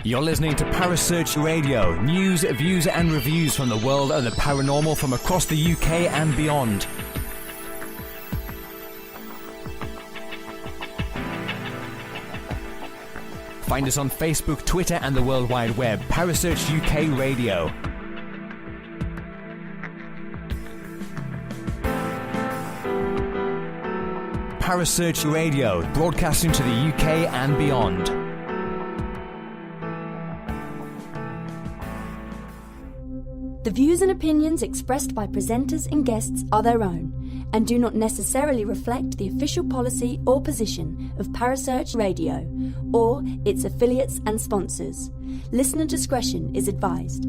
You're listening to Parapsychology Radio, news, views and reviews from the world of the paranormal from across the UK and beyond. Find us on Facebook, Twitter and the World Wide Web. Parapsychology UK Radio. Parapsychology Radio, broadcasting to the UK and beyond. The views and opinions expressed by presenters and guests are their own and do not necessarily reflect the official policy or position of Parapsychology Radio or its affiliates and sponsors. Listener discretion is advised.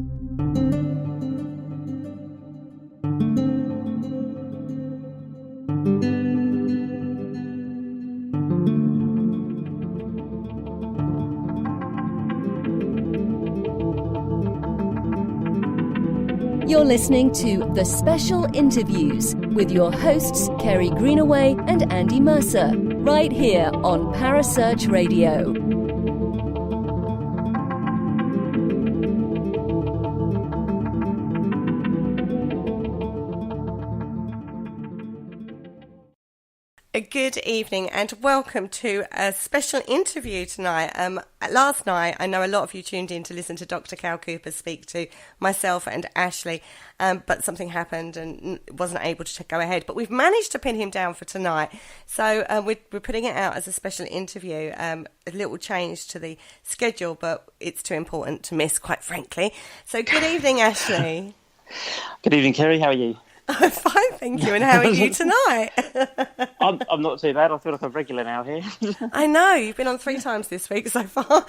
You're listening to The Special Interviews with your hosts Kerry Greenaway and Andy Mercer, right here on Parapsychology Radio. Good evening and welcome to a special interview tonight. Last night, I know a lot of you tuned in to listen to Dr. Cal Cooper speak to myself and Ashley, but something happened and wasn't able to go ahead. But we've managed to pin him down for tonight. So we're putting it out as a special interview, a little change to the schedule, but it's too important to miss, quite frankly. So good evening, Ashley. Good evening, Kerry. How are you? I'm fine, thank you. And how are you tonight? I'm not too bad. I feel like I'm regular now here. I know. You've been on 3 times this week so far.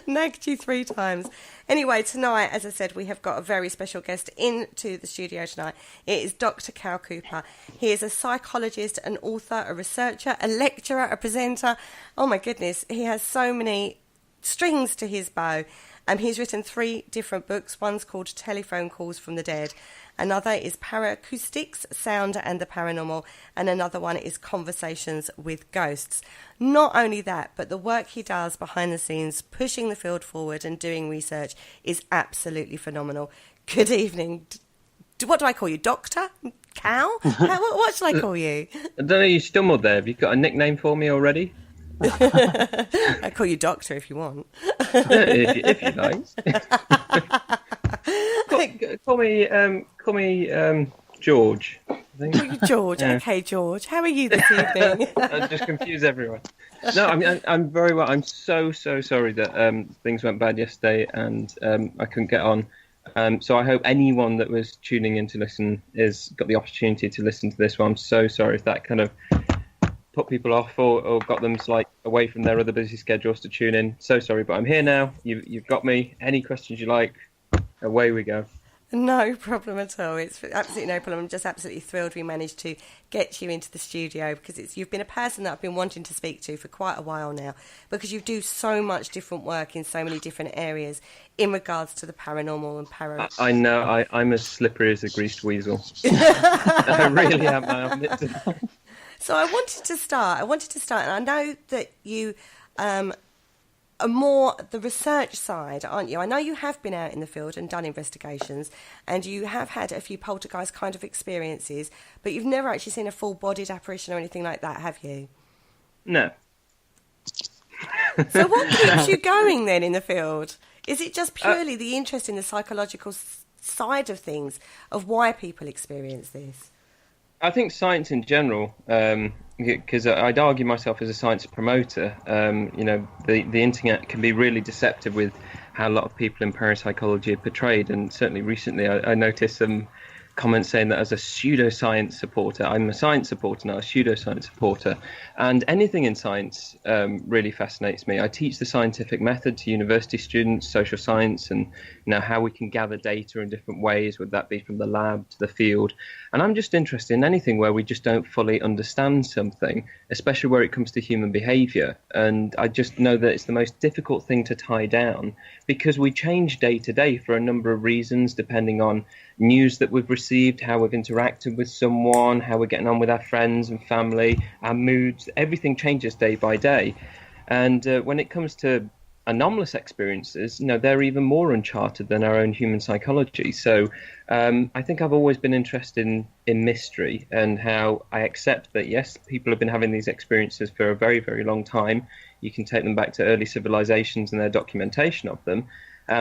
Nagged you 3 times. Anyway, tonight, as I said, we have got a very special guest into the studio tonight. It is Dr. Cal Cooper. He is a psychologist, an author, a researcher, a lecturer, a presenter. Oh, my goodness. He has so many strings to his bow. He's written 3 different books. One's called Telephone Calls from the Dead. Another is Paracoustics, Sound and the Paranormal. And another one is Conversations with Ghosts. Not only that, but the work he does behind the scenes, pushing the field forward and doing research is absolutely phenomenal. Good evening. What do I call you? Doctor? Cal? What should I call you? I don't know, you stumbled there. Have you got a nickname for me already? I call you Doctor if you want. if you like. Call me George. I think. Call you George. Yeah. Okay, George. How are you this evening? I just confuse everyone. No, I'm very well. I'm so sorry that things went bad yesterday and I couldn't get on. So I hope anyone that was tuning in to listen got the opportunity to listen to this one. I'm so sorry if that kind of put people off or got them away from their other busy schedules to tune in. So sorry, but I'm here now. You've got me. Any questions you like, away we go. No problem at all. It's absolutely no problem. I'm just absolutely thrilled we managed to get you into the studio because you've been a person that I've been wanting to speak to for quite a while now because you do so much different work in so many different areas in regards to the paranormal and I know. I'm as slippery as a greased weasel. I really am. I admit to that. So I wanted to start, and I know that you are more the research side, aren't you? I know you have been out in the field and done investigations, and you have had a few poltergeist kind of experiences, but you've never actually seen a full-bodied apparition or anything like that, have you? No. So what keeps you going then in the field? Is it just purely the interest in the psychological side of things, of why people experience this? I think science in general, because I'd argue myself as a science promoter. The internet can be really deceptive with how a lot of people in parapsychology are portrayed, and certainly recently I noticed some comments saying that as a pseudoscience supporter, I'm a science supporter, not a pseudoscience supporter, and anything in science really fascinates me. I teach the scientific method to university students, social science, and how we can gather data in different ways, would that be from the lab to the field. And I'm just interested in anything where we just don't fully understand something, especially where it comes to human behavior. And I just know that it's the most difficult thing to tie down, because we change day to day for a number of reasons, depending on news that we've received, how we've interacted with someone, how we're getting on with our friends and family, our moods. Everything changes day by day. And when it comes to anomalous experiences, they're even more uncharted than our own human psychology. So I think I've always been interested in mystery, and how I accept that, yes, people have been having these experiences for a very, very long time. You can take them back to early civilizations and their documentation of them.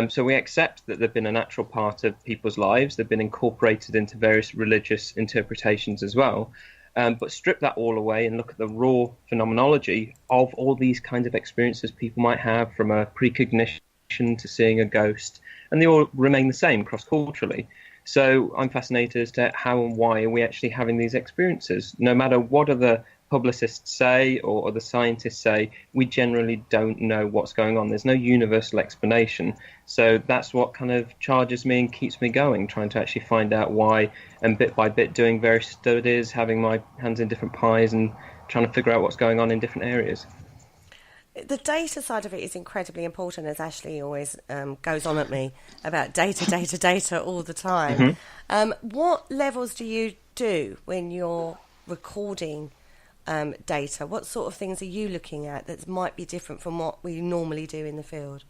So we accept that they've been a natural part of people's lives. They've been incorporated into various religious interpretations as well. But strip that all away and look at the raw phenomenology of all these kinds of experiences people might have, from a precognition to seeing a ghost, and they all remain the same cross-culturally. So I'm fascinated as to how and why are we actually having these experiences. No matter what other publicists say or the scientists say, we generally don't know what's going on. There's no universal explanation. So that's what kind of charges me and keeps me going, trying to actually find out why, and bit by bit doing various studies, having my hands in different pies and trying to figure out what's going on in different areas. The data side of it is incredibly important, as Ashley always goes on at me about data all the time. Mm-hmm. What levels do you do when you're recording data? What sort of things are you looking at that might be different from what we normally do in the field?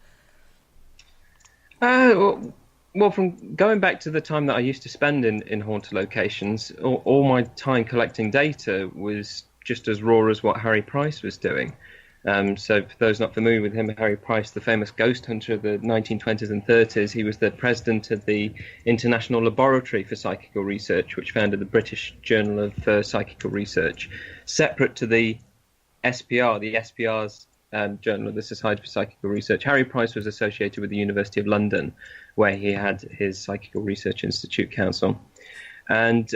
Well, from going back to the time that I used to spend in haunted locations, all my time collecting data was just as raw as what Harry Price was doing. So for those not familiar with him, Harry Price, the famous ghost hunter of the 1920s and 30s, he was the president of the International Laboratory for Psychical Research, which founded the British Journal of Psychical Research, separate to the SPR, the SPR's Journal of the Society for Psychical Research. Harry Price was associated with the University of London, where he had his Psychical Research Institute Council. And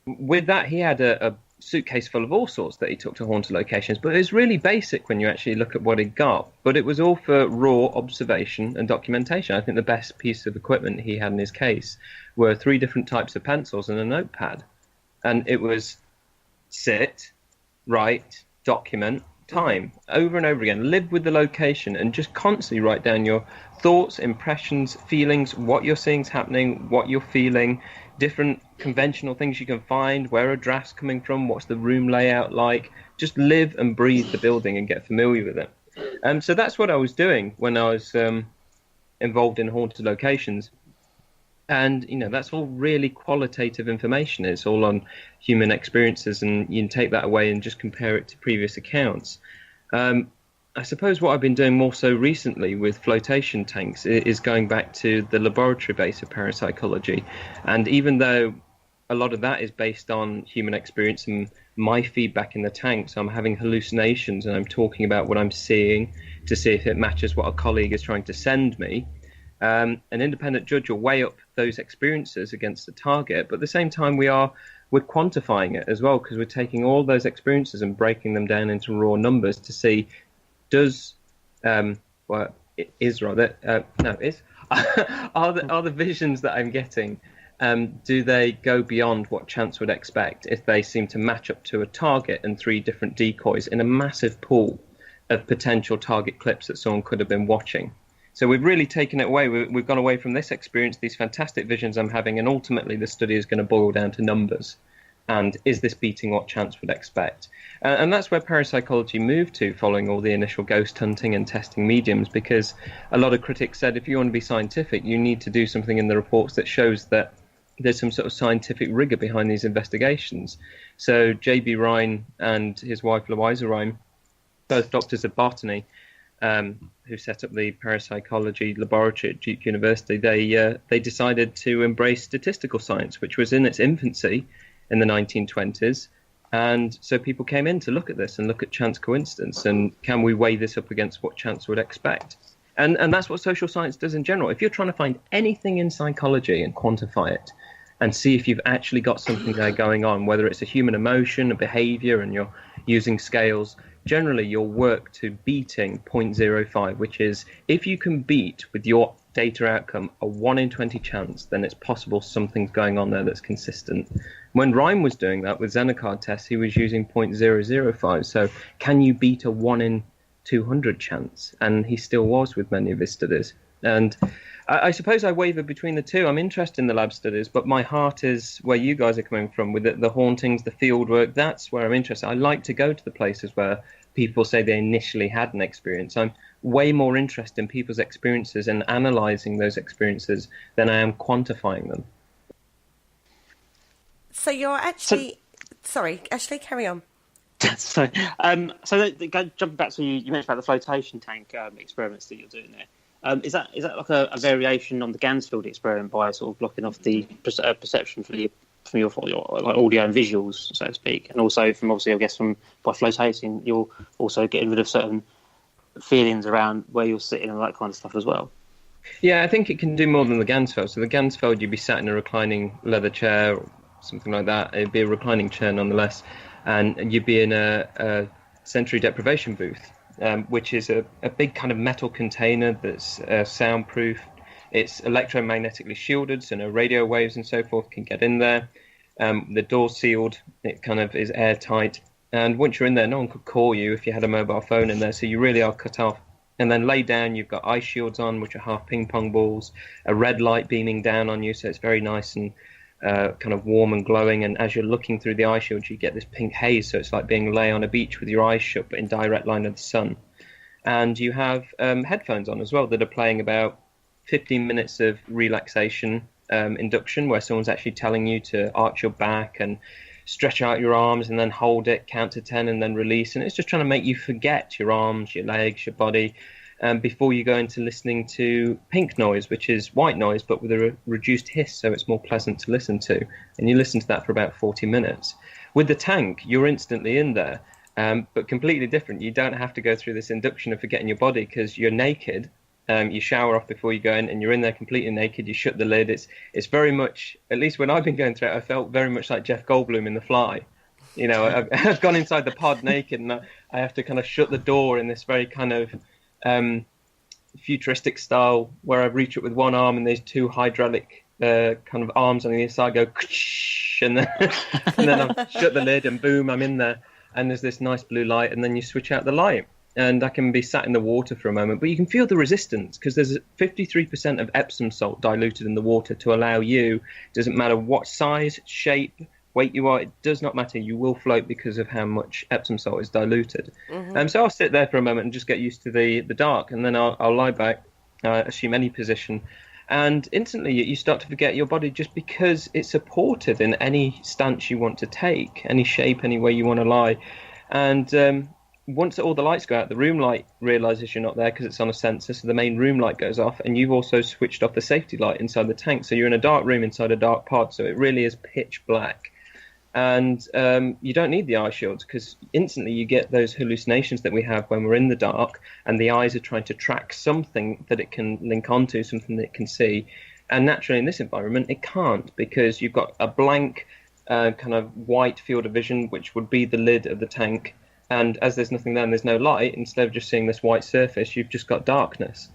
with that, he had a suitcase full of all sorts that he took to haunted locations, but it was really basic when you actually look at what he got. But it was all for raw observation and documentation. I think the best piece of equipment he had in his case were 3 different types of pencils and a notepad. And it was sit, write, document, time, over and over again. Live with the location and just constantly write down your thoughts, impressions, feelings, what you're seeing is happening, what you're feeling, different conventional things you can find, where are drafts coming from, what's the room layout like. Just live and breathe the building and get familiar with it. So that's what I was doing when I was involved in haunted locations. And, that's all really qualitative information. It's all on human experiences, and you can take that away and just compare it to previous accounts. I suppose what I've been doing more so recently with flotation tanks is going back to the laboratory base of parapsychology. And even though a lot of that is based on human experience and my feedback in the tanks, I'm having hallucinations and I'm talking about what I'm seeing to see if it matches what a colleague is trying to send me. An independent judge will weigh up those experiences against the target, but at the same time we're quantifying it as well, because we're taking all those experiences and breaking them down into raw numbers to see are the visions that I'm getting, do they go beyond what chance would expect if they seem to match up to a target and 3 different decoys in a massive pool of potential target clips that someone could have been watching. So we've really taken it away. We've gone away from this experience, these fantastic visions I'm having, and ultimately the study is going to boil down to numbers. And is this beating what chance would expect? And that's where parapsychology moved to following all the initial ghost hunting and testing mediums, because a lot of critics said if you want to be scientific, you need to do something in the reports that shows that there's some sort of scientific rigor behind these investigations. So J.B. Rhine and his wife Louisa Rhine, both doctors of botany, who set up the parapsychology laboratory at Duke University, they decided to embrace statistical science, which was in its infancy in the 1920s. And so people came in to look at this and look at chance coincidence, and can we weigh this up against what chance would expect? And that's what social science does in general. If you're trying to find anything in psychology and quantify it, and see if you've actually got something there going on, whether it's a human emotion, a behavior, and you're using scales. Generally, you'll work to beating 0.05, which is if you can beat with your data outcome a 1 in 20 chance, then it's possible something's going on there that's consistent. When Ryan was doing that with Xenocard tests, he was using 0.005. So can you beat a 1 in 200 chance? And he still was with many of his studies. And I suppose I waver between the two. I'm interested in the lab studies, but my heart is where you guys are coming from with the hauntings, the field work. That's where I'm interested. I like to go to the places where people say they initially had an experience. I'm way more interested in people's experiences and analysing those experiences than I am quantifying them. So you're actually... Sorry, Ashley, carry on. So jumping back to you mentioned about the flotation tank experiments that you're doing there. Is that like a variation on the Gansfield experiment by sort of blocking off the perception from your like audio and visuals, so to speak, and also from obviously I guess by flotating you're also getting rid of certain feelings around where you're sitting and that kind of stuff as well? Yeah, I think it can do more than the Gansfeld. So the Gansfeld, you'd be sat in a reclining leather chair or something like that. It'd be a reclining chair nonetheless, and you'd be in a sensory deprivation booth, which is a big kind of metal container that's soundproof. It's electromagnetically shielded, so no radio waves and so forth can get in there. The door's sealed. It kind of is airtight. And once you're in there, no one could call you if you had a mobile phone in there, so you really are cut off. And then lay down, you've got eye shields on, which are half ping pong balls, a red light beaming down on you, so it's very nice and kind of warm and glowing. And as you're looking through the eye shields, you get this pink haze, so it's like being lay on a beach with your eyes shut, but in direct line of the sun. And you have headphones on as well that are playing about 15 minutes of relaxation induction, where someone's actually telling you to arch your back and stretch out your arms and then hold it, count to 10 and then release. And it's just trying to make you forget your arms, your legs, your body, before you go into listening to pink noise, which is white noise, but with a reduced hiss, so it's more pleasant to listen to. And you listen to that for about 40 minutes. With the tank, you're instantly in there, but completely different. You don't have to go through this induction of forgetting your body because you're naked. You shower off before you go in, and you're in there completely naked. You shut the lid. It's very much, at least when I've been going through it, I felt very much like Jeff Goldblum in The Fly. You know, I've gone inside the pod naked, and I have to kind of shut the door in this very kind of futuristic style, where I reach up with one arm, and there's two hydraulic kind of arms on the other side go, and then I shut the lid, and boom, I'm in there, and there's this nice blue light, and then you switch out the light. And I can be sat in the water for a moment, but you can feel the resistance because there's 53% of Epsom salt diluted in the water to allow you, doesn't matter what size, shape, weight you are, it does not matter, you will float because of how much Epsom salt is diluted. Mm-hmm. So I'll sit there for a moment and just get used to the dark, and then I'll lie back, assume any position, and instantly you start to forget your body just because it's supported in any stance you want to take, any shape, any way you want to lie. And once all the lights go out, the room light realizes you're not there because it's on a sensor, so the main room light goes off, and you've also switched off the safety light inside the tank, so you're in a dark room inside a dark pod, so it really is pitch black. And you don't need the eye shields because instantly you get those hallucinations that we have when we're in the dark, and the eyes are trying to track something that it can link onto, something that it can see. And naturally in this environment it can't, because you've got a blank kind of white field of vision, which would be the lid of the tank. And as there's nothing there and there's no light, instead of just seeing this white surface, you've just got darkness.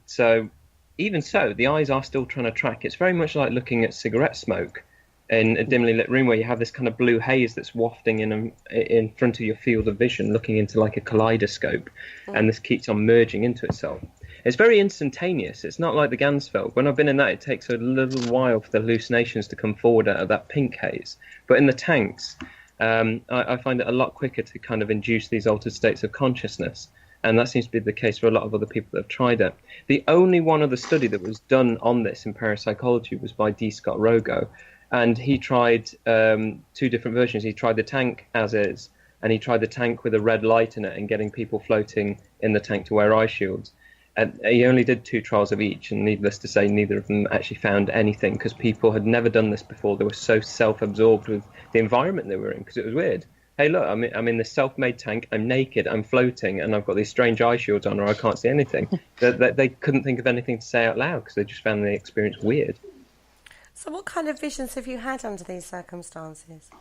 So even so, the eyes are still trying to track. It's very much like looking at cigarette smoke in a dimly lit room where you have this kind of blue haze that's wafting in front of your field of vision, looking into like a kaleidoscope. And this keeps on merging into itself. It's very instantaneous. It's not like the Gansfeld. When I've been in that, it takes a little while for the hallucinations to come forward out of that pink haze. But in the tanks, I find it a lot quicker to kind of induce these altered states of consciousness, and that seems to be the case for a lot of other people that have tried it. The only one other study that was done on this in parapsychology was by D. Scott Rogo, and he tried two different versions. He tried the tank as is, and he tried the tank with a red light in it and getting people floating in the tank to wear eye shields. And he only did 2 trials of each, and needless to say, neither of them actually found anything because people had never done this before. They were so self-absorbed with the environment they were in because it was weird. Hey, look, I'm in this self-made tank, I'm naked, I'm floating, and I've got these strange eye shields on or I can't see anything. They couldn't think of anything to say out loud because they just found the experience weird. So what kind of visions have you had under these circumstances?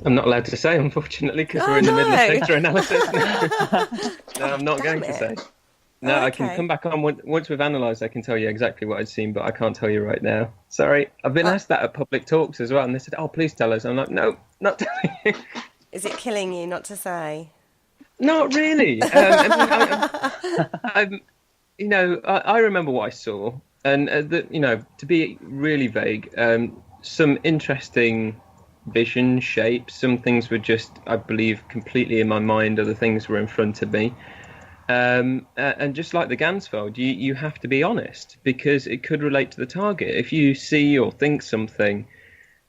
I'm not allowed to say, unfortunately, because we're in the middle of data analysis. No, I'm not going to say. No, I can come back on once we've analysed. I can tell you exactly what I'd seen, but I can't tell you right now. Sorry, I've been asked that at public talks as well, and they said, "Oh, please tell us." I'm like, "No, not telling you." Is it killing you not to say? Not really. I remember what I saw, and to be really vague, some interesting vision shapes. Some things were just, I believe, completely in my mind. Other things were in front of me. And just like the Gansfeld, you have to be honest, because it could relate to the target. If you see or think something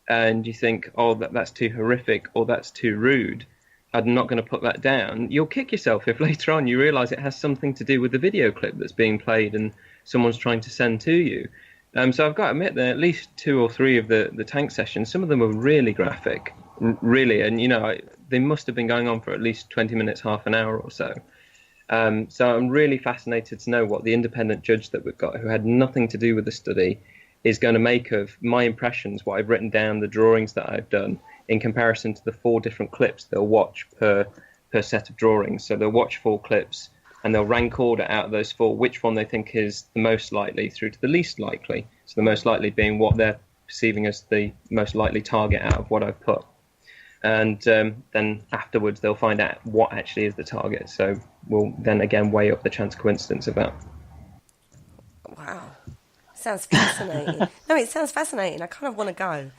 and you think, oh, that's too horrific or that's too rude, I'm not going to put that down, you'll kick yourself if later on you realise it has something to do with the video clip that's being played and someone's trying to send to you. So I've got to admit that at least 2 or 3 of the tank sessions, some of them were really graphic, really, and they must have been going on for at least 20 minutes, half an hour or so. So I'm really fascinated to know what the independent judge that we've got, who had nothing to do with the study, is going to make of my impressions, what I've written down, the drawings that I've done, in comparison to the 4 different clips they'll watch per set of drawings. So they'll watch 4 clips and they'll rank order out of those 4 which one they think is the most likely through to the least likely. So the most likely being what they're perceiving as the most likely target out of what I've put. And then afterwards they'll find out what actually is the target. So we'll then again weigh up the chance coincidence of that. Wow. Sounds fascinating. No, it sounds fascinating. I kind of want to go.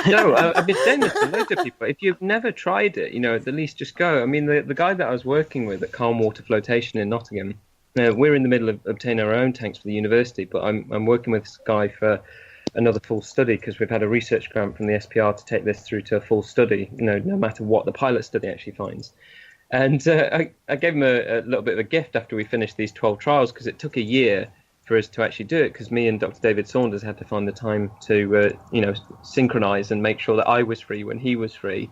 No, I've been saying this to loads of people. If you've never tried it, at the least just go. I mean, the guy that I was working with at Calm Water Floatation in Nottingham, we're in the middle of obtaining our own tanks for the university, but I'm working with this guy for another full study because we've had a research grant from the SPR to take this through to a full study, no matter what the pilot study actually finds. And I gave him a little bit of a gift after we finished these 12 trials, because it took a year for us to actually do it, because me and Dr. David Saunders had to find the time to synchronise and make sure that I was free when he was free,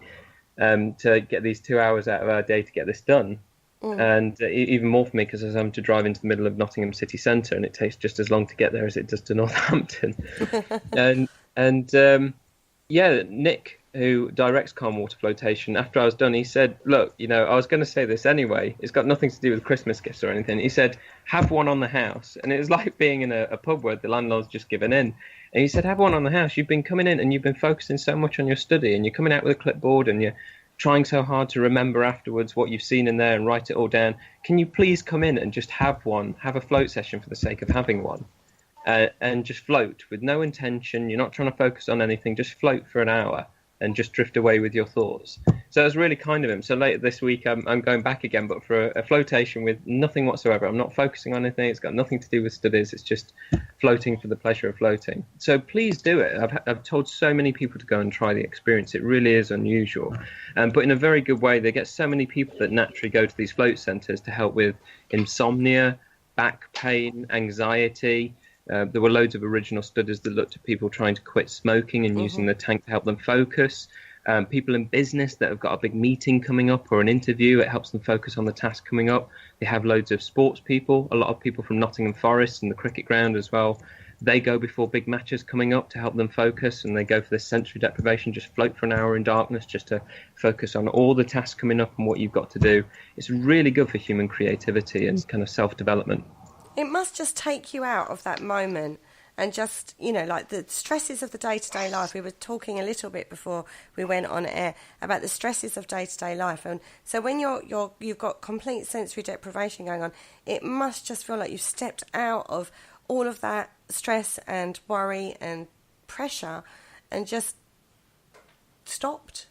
to get these 2 hours out of our day to get this done. And even more for me, because I'm to drive into the middle of Nottingham city centre, and it takes just as long to get there as it does to Northampton. Nick, who directs Calm Water Flotation, after I was done, he said, look, I was going to say this anyway, it's got nothing to do with Christmas gifts or anything. He said, have one on the house. And it was like being in a pub where the landlord's just given in. And he said, have one on the house. You've been coming in and you've been focusing so much on your study, and you're coming out with a clipboard and you're trying so hard to remember afterwards what you've seen in there and write it all down. Can you please come in and just have a float session for the sake of having one? And just float with no intention. You're not trying to focus on anything. Just float for an hour and just drift away with your thoughts. So it was really kind of him. So later this week, I'm going back again, but for a flotation with nothing whatsoever. I'm not focusing on anything. It's got nothing to do with studies. It's just floating for the pleasure of floating. So please do it. I've told so many people to go and try the experience. It really is unusual. But in a very good way, they get so many people that naturally go to these float centres to help with insomnia, back pain, anxiety. There were loads of original studies that looked at people trying to quit smoking and using the tank to help them focus. People in business that have got a big meeting coming up or an interview, it helps them focus on the task coming up. They have loads of sports people, a lot of people from Nottingham Forest and the cricket ground as well. They go before big matches coming up to help them focus, and they go for this sensory deprivation, just float for an hour in darkness just to focus on all the tasks coming up and what you've got to do. It's really good for human creativity and kind of self-development. It must just take you out of that moment and just, like the stresses of the day-to-day life. We were talking a little bit before we went on air about the stresses of day-to-day life. And so when you've got complete sensory deprivation going on, it must just feel like you've stepped out of all of that stress and worry and pressure and just stopped.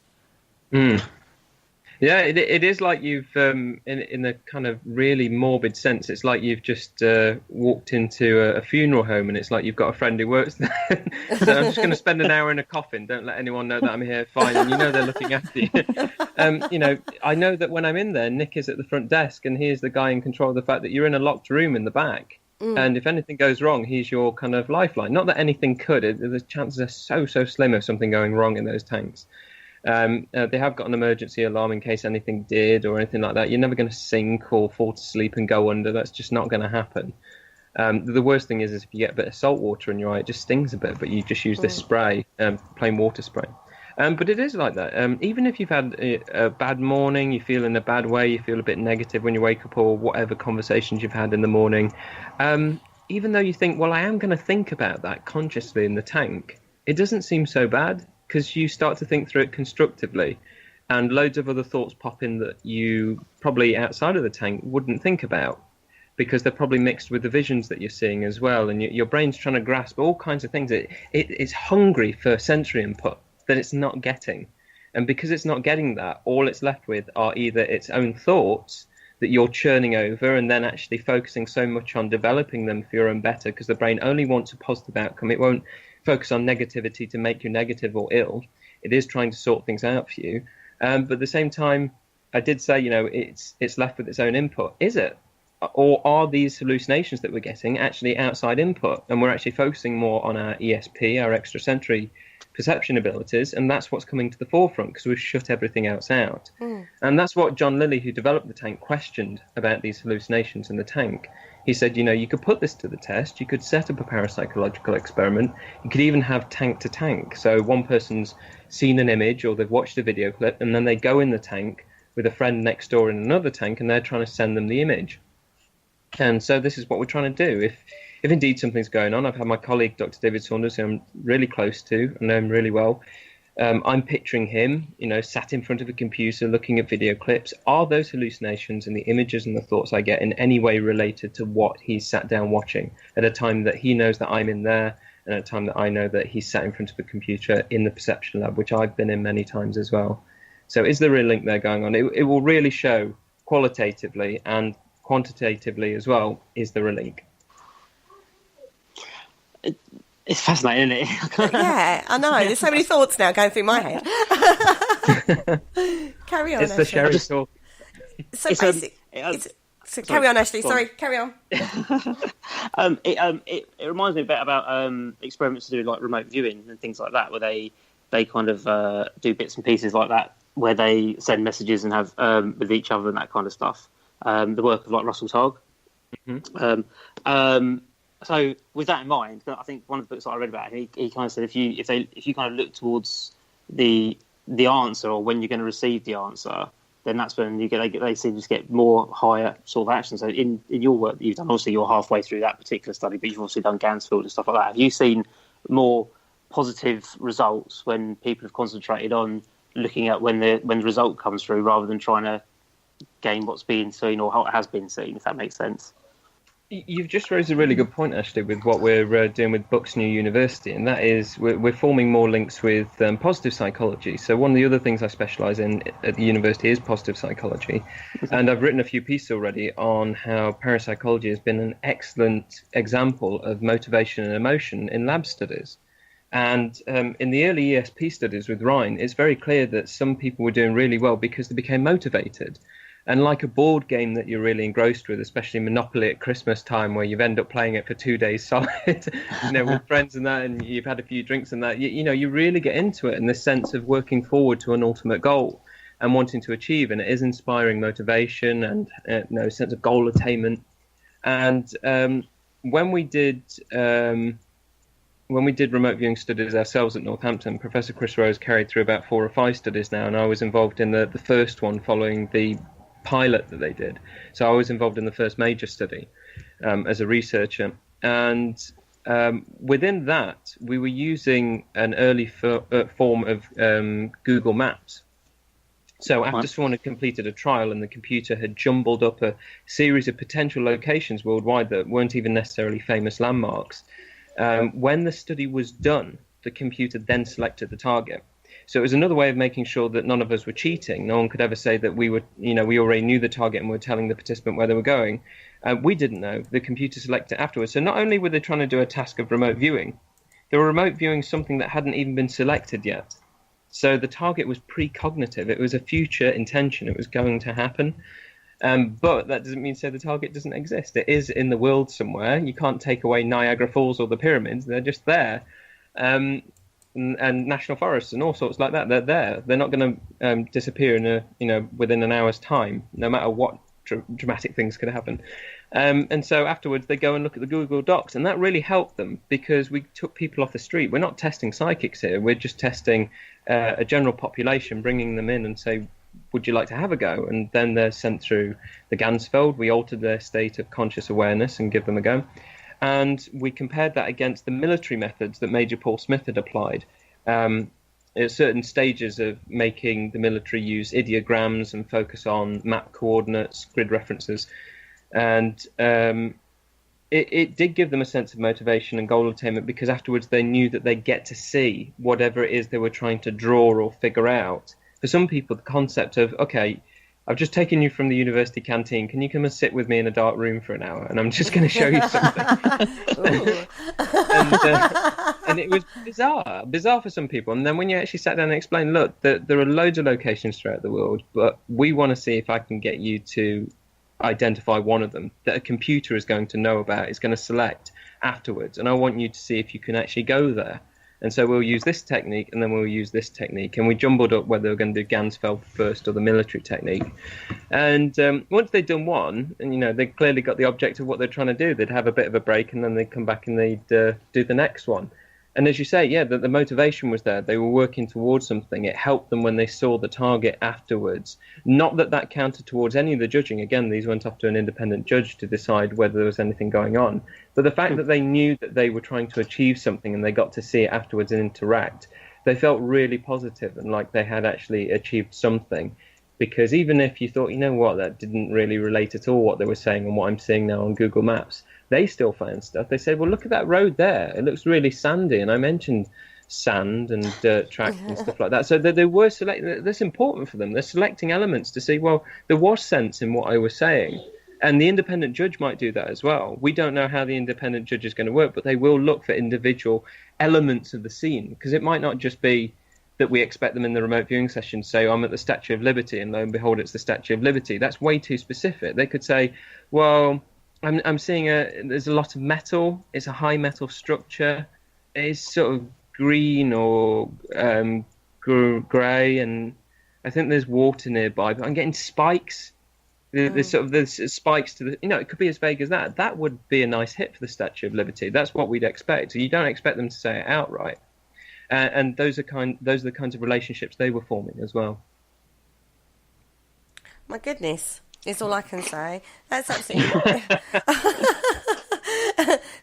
Yeah, it is like you've, in a kind of really morbid sense, it's like you've just walked into a funeral home, and it's like you've got a friend who works there. So I'm just going to spend an hour in a coffin. Don't let anyone know that I'm here. Fine, and they're looking after you. I know that when I'm in there, Nick is at the front desk, and he is the guy in control of the fact that you're in a locked room in the back. And if anything goes wrong, he's your kind of lifeline. Not that anything could. The chances are so slim of something going wrong in those tanks. They have got an emergency alarm in case anything did or anything like that. You're never going to sink or fall to sleep and go under. That's just not going to happen. The worst thing is if you get a bit of salt water in your eye, it just stings a bit, but you just use this spray, plain water spray. But it is like that. Even if you've had a bad morning, you feel in a bad way, you feel a bit negative when you wake up, or whatever conversations you've had in the morning, even though you think, well, I am going to think about that consciously in the tank, it doesn't seem so bad, because you start to think through it constructively, and loads of other thoughts pop in that you probably outside of the tank wouldn't think about, because they're probably mixed with the visions that you're seeing as well, and your brain's trying to grasp all kinds of things. It's hungry for sensory input that it's not getting, and because it's not getting that, all it's left with are either its own thoughts that you're churning over and then actually focusing so much on developing them for your own better, because the brain only wants a positive outcome. It won't focus on negativity to make you negative or ill. It is trying to sort things out for you, but at the same time, I did say, it's left with its own input. Is it? Or are these hallucinations that we're getting actually outside input, and we're actually focusing more on our ESP, our extrasensory perception abilities, and that's what's coming to the forefront because we've shut everything else out. And that's what John Lilly, who developed the tank, questioned about these hallucinations in the tank. He said, you could put this to the test, you could set up a parapsychological experiment, you could even have tank to tank. So one person's seen an image or they've watched a video clip, and then they go in the tank with a friend next door in another tank, and they're trying to send them the image. And so this is what we're trying to do. If indeed something's going on, I've had my colleague, Dr. David Saunders, who I'm really close to, I know him really well. I'm picturing him, sat in front of a computer looking at video clips. Are those hallucinations and the images and the thoughts I get in any way related to what he's sat down watching at a time that he knows that I'm in there, and at a time that I know that he's sat in front of a computer in the perception lab, which I've been in many times as well? So is there a link there going on? It will really show qualitatively and quantitatively as well, is there a link? It's fascinating, isn't it? Yeah, I know. There's so many thoughts now going through my head. Carry on, it's the Sherry talk. So carry on, Ashley. Sorry, carry on. It reminds me a bit about experiments to do like remote viewing and things like that, where they kind of do bits and pieces like that, where they send messages and have with each other and that kind of stuff. The work of like Russell Targ. So with that in mind, I think one of the books that I read about, he kind of said if you kind of look towards the answer, or when you're going to receive the answer, then that's when they seem to get more higher sort of action. So in your work that you've done, obviously you're halfway through that particular study, but you've also done Gansfield and stuff like that. Have you seen more positive results when people have concentrated on looking at when the result comes through, rather than trying to gain what's being seen or how it has been seen, if that makes sense? You've just raised a really good point, Ashley, with what we're doing with Bucks New University, and that is we're forming more links with positive psychology. So one of the other things I specialise in at the university is positive psychology, and I've written a few pieces already on how parapsychology has been an excellent example of motivation and emotion in lab studies. And in the early ESP studies with Ryan, it's very clear that some people were doing really well because they became motivated. And like a board game that you're really engrossed with, especially Monopoly at Christmas time, where you've ended up playing it for 2 days solid, with friends and that, and you've had a few drinks and that, you really get into it in this sense of working forward to an ultimate goal and wanting to achieve. And it is inspiring motivation and a sense of goal attainment. And when we did remote viewing studies ourselves at Northampton, Professor Chris Rose carried through about 4 or 5 studies now, and I was involved in the first one following the pilot that they did. So I was involved in the first major study as a researcher, and within that we were using an early form of Google Maps. So after someone had completed a trial and the computer had jumbled up a series of potential locations worldwide that weren't even necessarily famous landmarks, when the study was done, the computer then selected the target. So it was another way of making sure that none of us were cheating. No one could ever say that we already knew the target and were telling the participant where they were going. We didn't know. The computer selected afterwards. So not only were they trying to do a task of remote viewing, they were remote viewing something that hadn't even been selected yet. So the target was precognitive. It was a future intention. It was going to happen. But that doesn't mean to say the target doesn't exist. It is in the world somewhere. You can't take away Niagara Falls or the pyramids. They're just there. And national forests and all sorts like that. They're there. They're not going to disappear within an hour's time, no matter what dramatic things could happen. And so afterwards they go and look at the Google Docs, and that really helped them because we took people off the street. We're not testing psychics here. We're just testing a general population, bringing them in and say, would you like to have a go? And then they're sent through the Ganzfeld. We altered their state of conscious awareness and give them a go. And we compared that against the military methods that Major Paul Smith had applied. At certain stages of making the military use ideograms and focus on map coordinates, grid references. And it did give them a sense of motivation and goal attainment, because afterwards they knew that they get to see whatever it is they were trying to draw or figure out. For some people, the concept of, okay, I've just taken you from the university canteen. Can you come and sit with me in a dark room for an hour? And I'm just going to show you something. And it was bizarre for some people. And then when you actually sat down and explained, look, there are loads of locations throughout the world, but we want to see if I can get you to identify one of them that a computer is going to know about, is going to select afterwards. And I want you to see if you can actually go there. And so we'll use this technique, and then we'll use this technique. And we jumbled up whether we're going to do Ganzfeld first or the military technique. And once they'd done one, and they clearly got the object of what they're trying to do, they'd have a bit of a break, and then they'd come back and they'd do the next one. And as you say, yeah, the motivation was there. They were working towards something. It helped them when they saw the target afterwards. Not that counted towards any of the judging. Again, these went off to an independent judge to decide whether there was anything going on. But the fact that they knew that they were trying to achieve something and they got to see it afterwards and interact, they felt really positive and like they had actually achieved something. Because even if you thought, that didn't really relate at all what they were saying and what I'm seeing now on Google Maps, they still found stuff. They said, well, look at that road there. It looks really sandy. And I mentioned sand and dirt tracks and stuff like that. So they were selecting. That's important for them. They're selecting elements to see, well, there was sense in what I was saying. And the independent judge might do that as well. We don't know how the independent judge is going to work, but they will look for individual elements of the scene, because it might not just be that we expect them in the remote viewing session to say, I'm at the Statue of Liberty, and lo and behold, it's the Statue of Liberty. That's way too specific. They could say, well, I'm seeing there's a lot of metal. It's a high metal structure. It's sort of green or grey, and I think there's water nearby. But I'm getting spikes. There's spikes to the. It could be as vague as that. That would be a nice hit for the Statue of Liberty. That's what we'd expect. So you don't expect them to say it outright. And those are the kinds of relationships they were forming as well. My goodness. Is all I can say. That's absolutely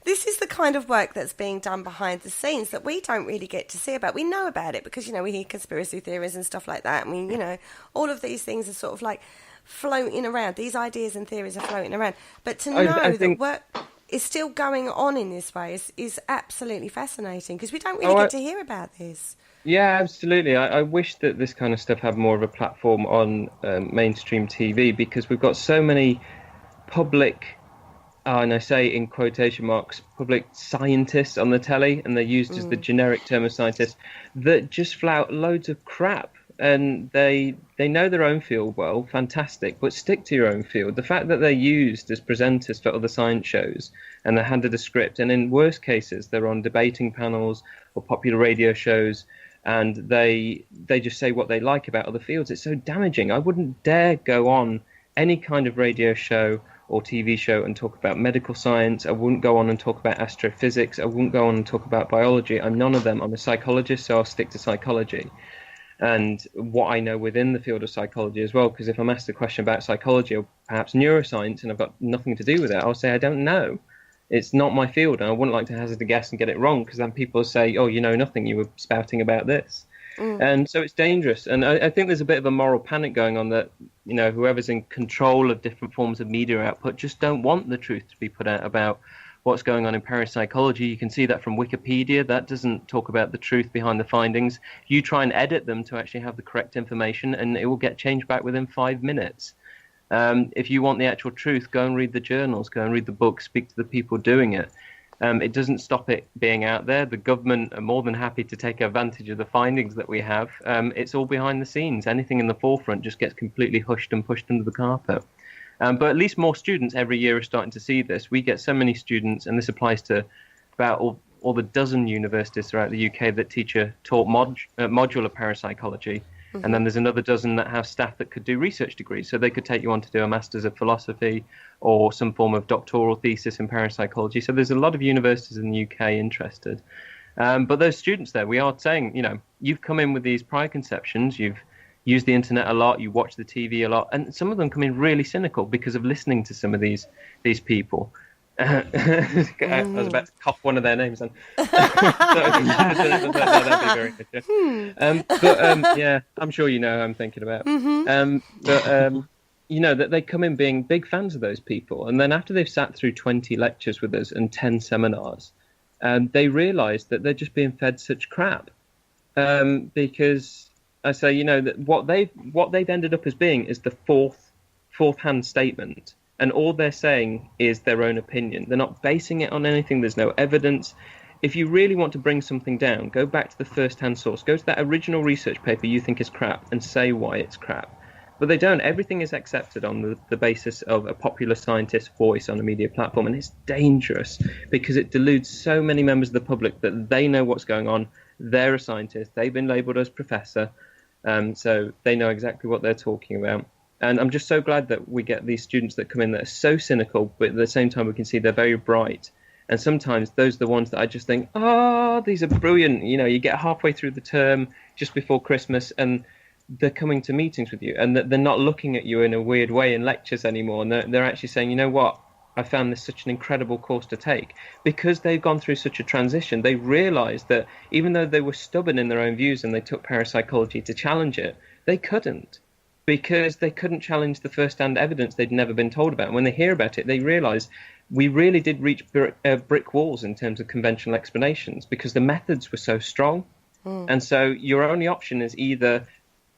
This is the kind of work that's being done behind the scenes that we don't really get to see about. We know about it because, we hear conspiracy theories and stuff like that. I mean, all of these things are sort of like floating around. These ideas and theories are floating around. But to know that work is still going on in this way is absolutely fascinating, because we don't really get to hear about this. Yeah, absolutely. I wish that this kind of stuff had more of a platform on mainstream TV, because we've got so many public, and I say in quotation marks, public scientists on the telly, and they're used as the generic term of scientists, that just flout loads of crap. And they know their own field well, fantastic, but stick to your own field. The fact that they're used as presenters for other science shows, and they're handed a script, and in worst cases, they're on debating panels or popular radio shows, and they just say what they like about other fields. It's so damaging. I wouldn't dare go on any kind of radio show or TV show and talk about medical science. I wouldn't go on and talk about astrophysics. I wouldn't go on and talk about biology. I'm none of them. I'm a psychologist, so I'll stick to psychology and what I know within the field of psychology as well. Because if I'm asked a question about psychology or perhaps neuroscience and I've got nothing to do with it, I'll say I don't know. It's not my field, and I wouldn't like to hazard a guess and get it wrong, because then people say, oh, you know nothing, you were spouting about this. And so it's dangerous. And I think there's a bit of a moral panic going on that, whoever's in control of different forms of media output just don't want the truth to be put out about what's going on in parapsychology. You can see that from Wikipedia. That doesn't talk about the truth behind the findings. You try and edit them to actually have the correct information, and it will get changed back within 5 minutes. If you want the actual truth, go and read the journals, go and read the books, speak to the people doing it. It doesn't stop it being out there. The government are more than happy to take advantage of the findings that we have. It's all behind the scenes. Anything in the forefront just gets completely hushed and pushed under the carpet. But at least more students every year are starting to see this. We get so many students, and this applies to about all the dozen universities throughout the UK that taught modular parapsychology. And then there's another dozen that have staff that could do research degrees. So they could take you on to do a Master's of Philosophy or some form of doctoral thesis in parapsychology. So there's a lot of universities in the UK interested. But those students there, we are saying, you've come in with these prior conceptions, you've used the internet a lot, you watch the TV a lot, and some of them come in really cynical because of listening to some of these people. I was about to cough one of their names then. That'd be very good. Yeah, I'm sure you know who I'm thinking about. That they come in being big fans of those people, and then after they've sat through 20 lectures with us and 10 seminars, they realise that they're just being fed such crap. Because I say, that what they've ended up as being is the fourth-hand statement. And all they're saying is their own opinion. They're not basing it on anything. There's no evidence. If you really want to bring something down, go back to the first-hand source. Go to that original research paper you think is crap and say why it's crap. But they don't. Everything is accepted on the basis of a popular scientist's voice on a media platform. And it's dangerous because it deludes so many members of the public that they know what's going on. They're a scientist. They've been labelled as professor. So they know exactly what they're talking about. And I'm just so glad that we get these students that come in that are so cynical, but at the same time we can see they're very bright. And sometimes those are the ones that I just think, these are brilliant. You get halfway through the term, just before Christmas, and they're coming to meetings with you. And they're not looking at you in a weird way in lectures anymore. And they're actually saying, you know what? I found this such an incredible course to take. Because they've gone through such a transition, they realised that even though they were stubborn in their own views and they took parapsychology to challenge it, they couldn't. Because they couldn't challenge the first-hand evidence they'd never been told about. When they hear about it, they realise we really did reach brick walls in terms of conventional explanations because the methods were so strong. And so your only option is either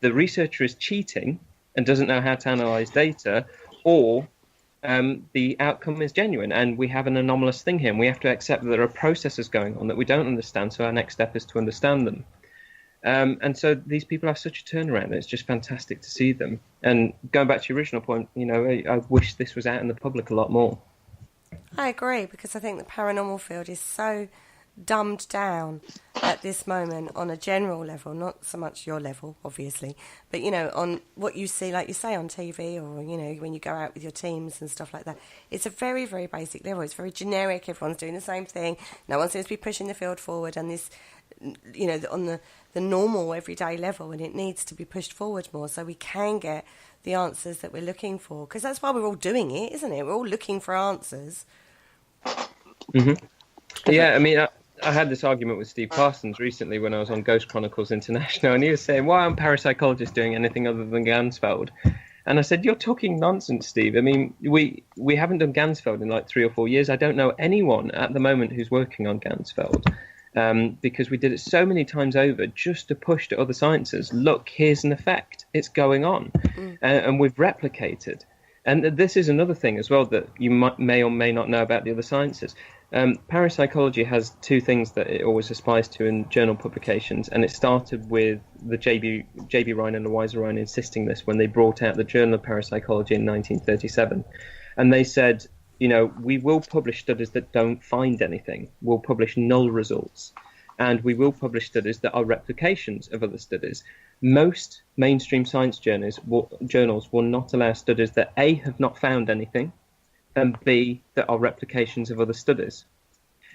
the researcher is cheating and doesn't know how to analyse data, or the outcome is genuine and we have an anomalous thing here and we have to accept that there are processes going on that we don't understand, so our next step is to understand them. And so these people have such a turnaround. It's just fantastic to see them. And going back to your original point, I wish this was out in the public a lot more. I agree, because I think the paranormal field is so dumbed down at this moment on a general level, not so much your level, obviously, but, on what you see, like you say, on TV or, when you go out with your teams and stuff like that. It's a very, very basic level. It's very generic. Everyone's doing the same thing. No one seems to be pushing the field forward, and this, on the normal everyday level, and it needs to be pushed forward more so we can get the answers that we're looking for, because that's why we're all doing it, isn't it? We're all looking for answers. Yeah, I mean, I had this argument with Steve Parsons recently when I was on Ghost Chronicles International, and he was saying, why aren't parapsychologists doing anything other than Gansfeld? And I said, you're talking nonsense, Steve. I mean, we haven't done Gansfeld in like 3 or 4 years. I don't know anyone at the moment who's working on Gansfeld. Because we did it so many times over just to push to other sciences. Look, here's an effect. It's going on. And we've replicated. And this is another thing as well that you may or may not know about the other sciences. Parapsychology has 2 things that it always aspires to in journal publications. And it started with the J.B. Ryan and Louisa Ryan insisting this when they brought out the Journal of Parapsychology in 1937. And they said, we will publish studies that don't find anything. We'll publish null results. And we will publish studies that are replications of other studies. Most mainstream science journals will not allow studies that A, have not found anything, and B, that are replications of other studies.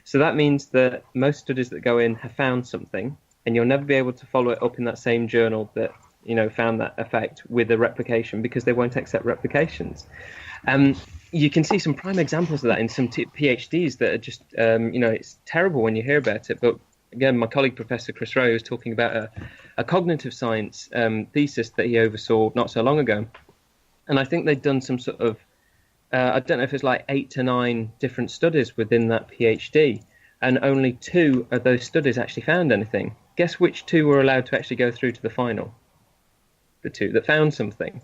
So that means that most studies that go in have found something, and you'll never be able to follow it up in that same journal that found that effect with a replication, because they won't accept replications. You can see some prime examples of that in some PhDs that are just, it's terrible when you hear about it. But again, my colleague, Professor Chris Rowe, was talking about a cognitive science thesis that he oversaw not so long ago. And I think they'd done some sort of, I don't know if it's like 8 to 9 different studies within that PhD. And only 2 of those studies actually found anything. Guess which 2 were allowed to actually go through to the final? The 2 that found something,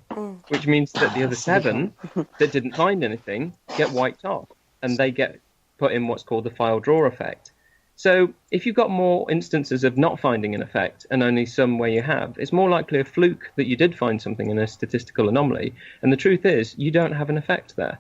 which means that the other 7 that didn't find anything get wiped off, and they get put in what's called the file draw effect. So if you've got more instances of not finding an effect and only some where you have, it's more likely a fluke that you did find something in a statistical anomaly. And the truth is, you don't have an effect there.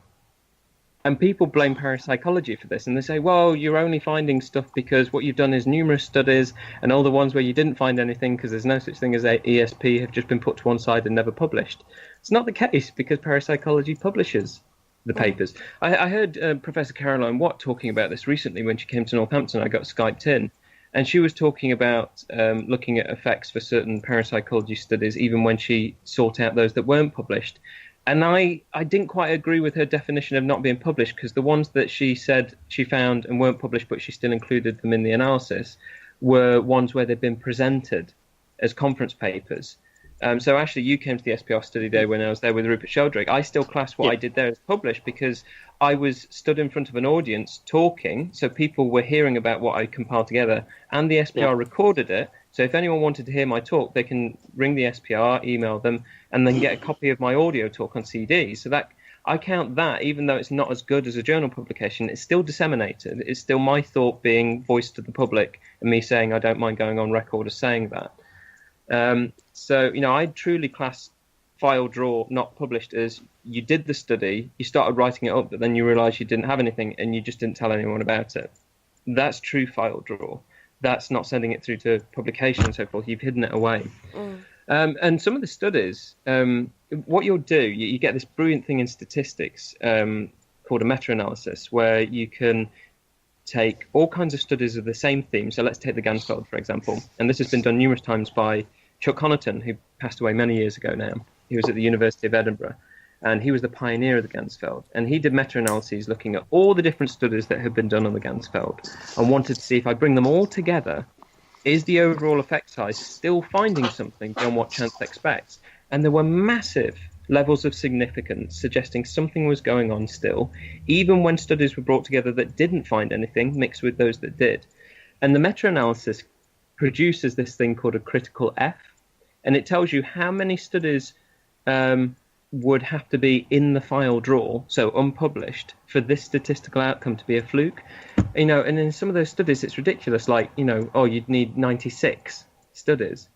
And people blame parapsychology for this, and they say, well, you're only finding stuff because what you've done is numerous studies, and all the ones where you didn't find anything because there's no such thing as ESP have just been put to one side and never published. It's not the case, because parapsychology publishes the papers. I heard Professor Caroline Watt talking about this recently when she came to Northampton. I got Skyped in, and she was talking about looking at effects for certain parapsychology studies, even when she sought out those that weren't published. And I didn't quite agree with her definition of not being published, because the ones that she said she found and weren't published, but she still included them in the analysis, were ones where they'd been presented as conference papers. So actually, you came to the SPR study day when I was there with Rupert Sheldrake. I still class what I did there as published, because I was stood in front of an audience talking, so people were hearing about what I compiled together, and the SPR recorded it. So if anyone wanted to hear my talk, they can ring the SPR, email them, and then get a copy of my audio talk on CD. So that I count that, even though it's not as good as a journal publication, it's still disseminated. It's still my thought being voiced to the public, and me saying I don't mind going on record as saying that. So, I truly class file draw not published as you did the study, you started writing it up, but then you realised you didn't have anything and you just didn't tell anyone about it. That's true file draw. That's not sending it through to publication and so forth. You've hidden it away. And some of the studies, what you'll do, you get this brilliant thing in statistics called a meta-analysis, where you can take all kinds of studies of the same theme. So let's take the Ganzfeld, for example. And this has been done numerous times by Chuck Honiton, who passed away many years ago now. He was at the University of Edinburgh, and he was the pioneer of the Ganzfeld. And he did meta-analyses looking at all the different studies that had been done on the Ganzfeld, and wanted to see, if I bring them all together, is the overall effect size still finding something beyond what chance expects? And there were massive levels of significance suggesting something was going on still, even when studies were brought together that didn't find anything mixed with those that did. And the meta-analysis produces this thing called a critical F, and it tells you how many studies would have to be in the file drawer, so unpublished, for this statistical outcome to be a fluke. And in some of those studies it's ridiculous, like, you'd need 96 studies.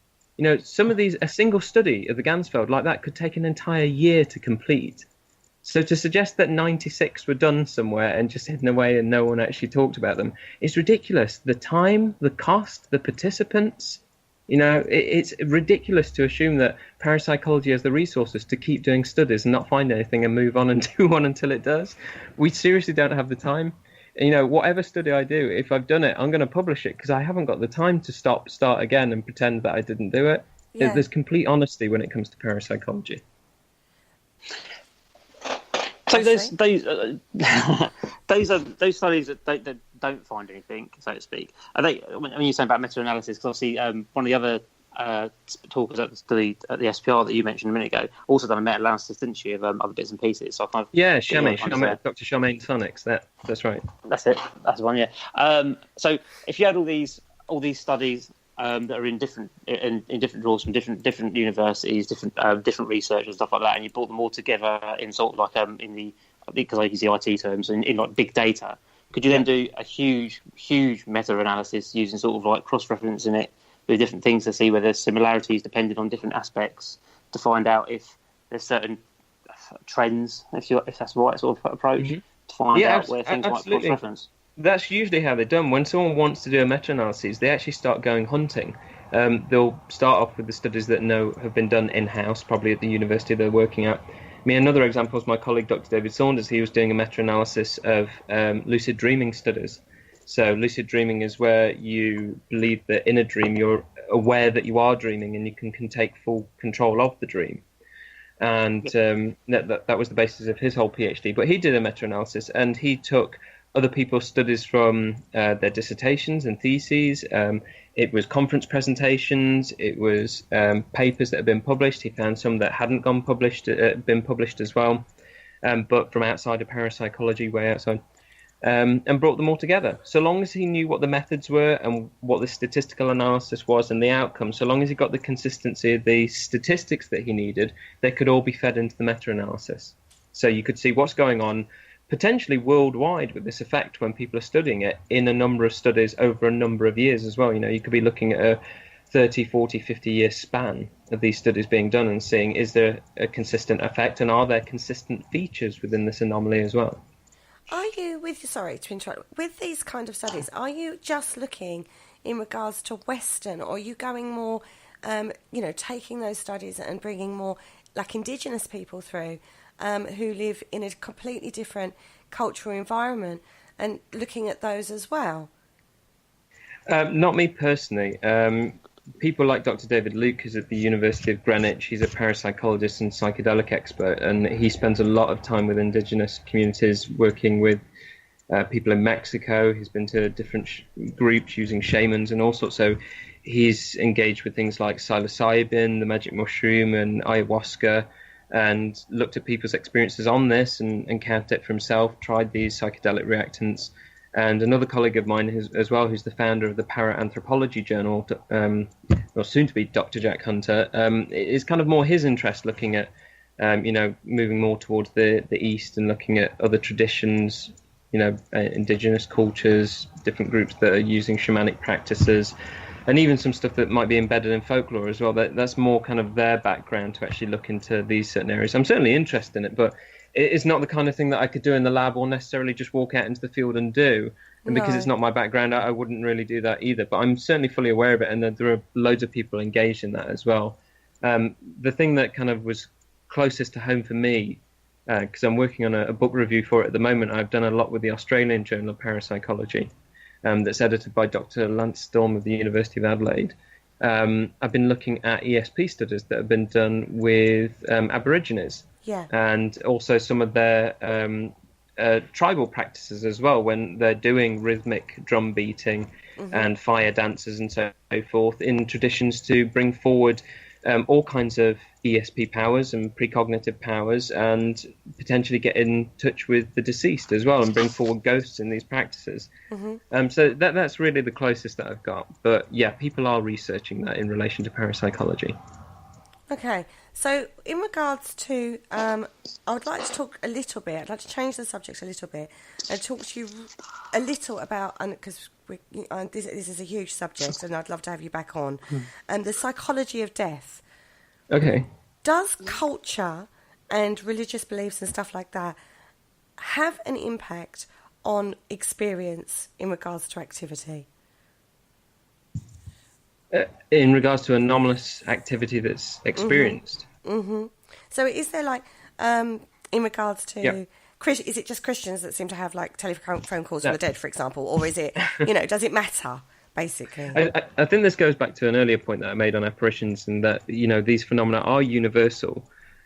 Some of these, a single study of the Ganzfeld like that could take an entire year to complete. So to suggest that 96 were done somewhere and just hidden away and no one actually talked about them is ridiculous. The time, the cost, the participants, it's ridiculous to assume that parapsychology has the resources to keep doing studies and not find anything and move on and do one until it does. We seriously don't have the time. Whatever study I do, if I've done it, I'm going to publish it, because I haven't got the time to start again and pretend that I didn't do it. Yeah. There's complete honesty when it comes to parapsychology. So those studies that don't find anything, so to speak, are they? When you're saying about meta-analysis, because obviously one of the other talkers at the SPR that you mentioned a minute ago also done a meta-analysis, didn't she, of other bits and pieces? So Dr. Charmaine Sonics. That's right. That's it. That's the one. Yeah. So if you had all these studies that are in different drawers from different universities, different research and stuff like that, and you brought them all together in sort of like because I use the IT terms, in like big data, could you then do a huge meta-analysis using sort of like cross-referencing it with different things to see where there's similarities depending on different aspects, to find out if there's certain trends, if that's the right sort of approach, to find out where things might cross-reference? That's usually how they're done. When someone wants to do a meta-analysis, they actually start going hunting. They'll start off with the studies that have been done in-house, probably at the university they're working at. Another example is my colleague, Dr. David Saunders. He was doing a meta-analysis of lucid dreaming studies. So lucid dreaming is where you believe that in a dream you're aware that you are dreaming and you can take full control of the dream. And that was the basis of his whole PhD. But he did a meta-analysis, and he took other people's studies from their dissertations and theses. It was conference presentations. It was papers that had been published. He found some that hadn't been published as well, but from outside of parapsychology, way outside, and brought them all together. So long as he knew what the methods were and what the statistical analysis was and the outcome, so long as he got the consistency of the statistics that he needed, they could all be fed into the meta-analysis. So you could see what's going on potentially worldwide with this effect when people are studying it in a number of studies over a number of years as well. You could be looking at a 30, 40, 50-year span of these studies being done and seeing, is there a consistent effect, and are there consistent features within this anomaly as well? Are you, sorry to interrupt, with these kind of studies, are you just looking in regards to Western, or are you going more, taking those studies and bringing more like Indigenous people through who live in a completely different cultural environment and looking at those as well? Not me personally. People like Dr. David Luke is at the University of Greenwich. He's a parapsychologist and psychedelic expert, and he spends a lot of time with Indigenous communities, working with people in Mexico. He's been to different groups using shamans and all sorts. So he's engaged with things like psilocybin, the magic mushroom, and ayahuasca, and looked at people's experiences on this and encountered it for himself, tried these psychedelic reactants. And another colleague of mine as well, who's the founder of the Parapsychology journal, or soon to be Dr. Jack Hunter, is kind of more his interest, looking at, moving more towards the East and looking at other traditions, Indigenous cultures, different groups that are using shamanic practices, and even some stuff that might be embedded in folklore as well. That's more kind of their background to actually look into these certain areas. I'm certainly interested in it, but it's not the kind of thing that I could do in the lab or necessarily just walk out into the field and do. And because it's not my background, I wouldn't really do that either. But I'm certainly fully aware of it, and there are loads of people engaged in that as well. The thing that kind of was closest to home for me, because I'm working on a book review for it at the moment, I've done a lot with the Australian Journal of Parapsychology, that's edited by Dr. Lance Storm of the University of Adelaide. I've been looking at ESP studies that have been done with Aborigines. Yeah. And also some of their tribal practices as well, when they're doing rhythmic drum beating and fire dances and so forth in traditions to bring forward all kinds of ESP powers and precognitive powers, and potentially get in touch with the deceased as well and bring forward ghosts in these practices. So that's really the closest that I've got. But yeah, people are researching that in relation to parapsychology. Okay, so in regards to, I would like to talk a little bit, I'd like to change the subject a little bit and talk to you a little about, because this is a huge subject and I'd love to have you back on, the psychology of death. Okay. Does culture and religious beliefs and stuff like that have an impact on experience in regards to activity? In regards to anomalous activity that's experienced. So is there like, in regards to, is it just Christians that seem to have like telephone calls from the dead, for example, or is it, does it matter, basically? I think this goes back to an earlier point that I made on apparitions, and that, these phenomena are universal,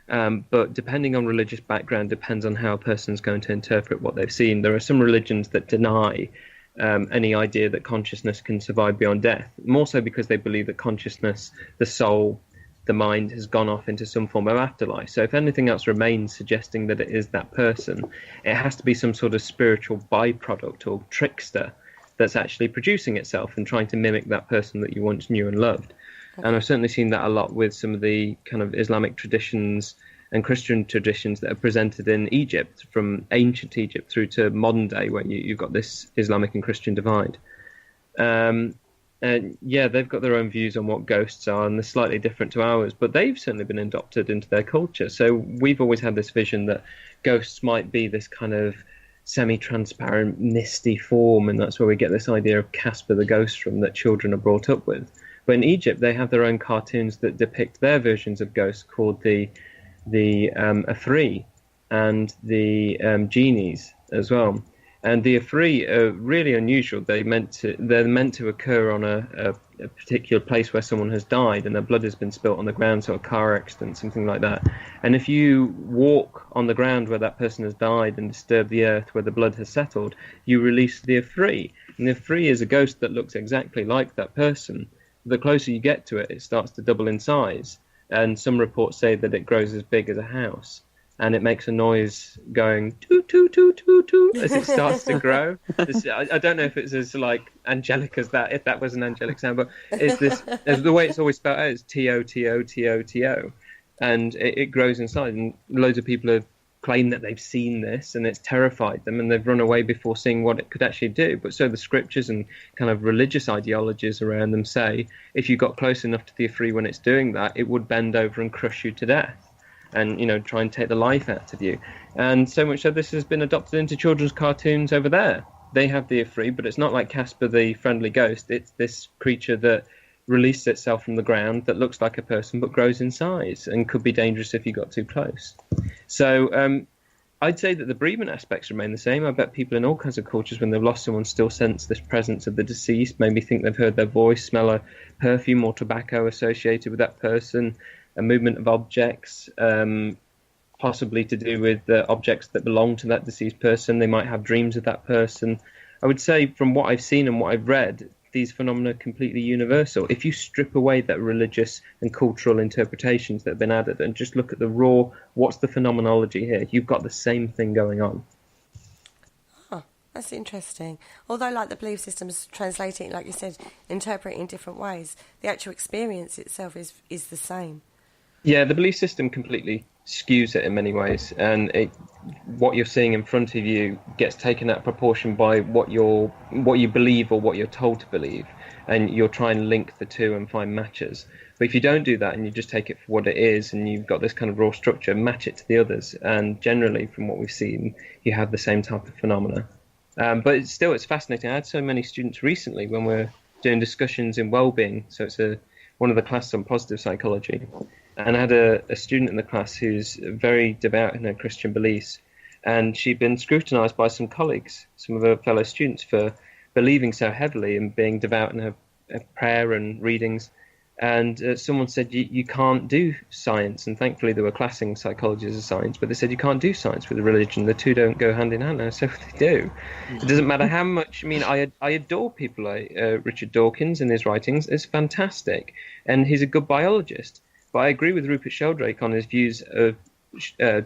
but depending on religious background, depends on how a person's going to interpret what they've seen. There are some religions that deny any idea that consciousness can survive beyond death, more so because they believe that consciousness, the soul, the mind has gone off into some form of afterlife. So if anything else remains suggesting that it is that person, it has to be some sort of spiritual byproduct or trickster that's actually producing itself and trying to mimic that person that you once knew and loved. And I've certainly seen that a lot with some of the kind of Islamic traditions and Christian traditions that are presented in Egypt, from ancient Egypt through to modern day, where you've got this Islamic and Christian divide. And yeah, they've got their own views on what ghosts are, and they're slightly different to ours, but they've certainly been adopted into their culture. So we've always had this vision that ghosts might be this kind of semi-transparent, misty form, and that's where we get this idea of Casper the Ghost from, that children are brought up with. But in Egypt, they have their own cartoons that depict their versions of ghosts, called the Afri and the genies as well. And the Afri are really unusual. They're meant to occur on a particular place where someone has died and their blood has been spilt on the ground, so a car accident, something like that. And if you walk on the ground where that person has died and disturb the earth where the blood has settled, you release the Afri. And the Afri is a ghost that looks exactly like that person. The closer you get to it, it starts to double in size. And some reports say that it grows as big as a house. And it makes a noise going toot, toot, toot, toot, toot as it starts to grow. I don't know if it's as like angelic as that, if that was an angelic sound, but it's this, the way it's always spelled out is T-O-T-O-T-O-T-O. And it grows inside. And loads of people have claimed that they've seen this and it's terrified them, and they've run away before seeing what it could actually do. But so the scriptures and kind of religious ideologies around them say if you got close enough to the Afri when it's doing that, it would bend over and crush you to death. and, try and take the life out of you. And so much so this has been adopted into children's cartoons over there. They have the Ifrit, but it's not like Casper the Friendly Ghost. It's this creature that releases itself from the ground that looks like a person but grows in size and could be dangerous if you got too close. So I'd say that the bereavement aspects remain the same. I bet people in all kinds of cultures, when they've lost someone, still sense this presence of the deceased, maybe think they've heard their voice, smell a perfume or tobacco associated with that person, a movement of objects, possibly to do with the objects that belong to that deceased person. They might have dreams of that person. I would say from what I've seen and what I've read, these phenomena are completely universal. If you strip away that religious and cultural interpretations that have been added and just look at the raw, what's the phenomenology here, you've got the same thing going on. Oh, that's interesting. Although, like, the belief systems translating, like you said, interpret in different ways, the actual experience itself is the same. Yeah, the belief system completely skews it in many ways, and what you're seeing in front of you gets taken out of proportion by what you believe or what you're told to believe, and you'll try and link the two and find matches. But if you don't do that and you just take it for what it is, and you've got this kind of raw structure, match it to the others, and generally from what we've seen, you have the same type of phenomena. But it's fascinating. I had so many students recently when we're doing discussions in well-being, so it's one of the classes on positive psychology. And I had a student in the class who's very devout in her Christian beliefs, and she'd been scrutinised by some colleagues, some of her fellow students, for believing so heavily and being devout in her prayer and readings. And someone said, you can't do science. And thankfully they were classing psychology as a science, but they said you can't do science with religion. The two don't go hand in hand. And I said, well, they do. It doesn't matter how much. I mean, I adore people like Richard Dawkins and his writings. It's fantastic. And he's a good biologist. But I agree with Rupert Sheldrake on his views of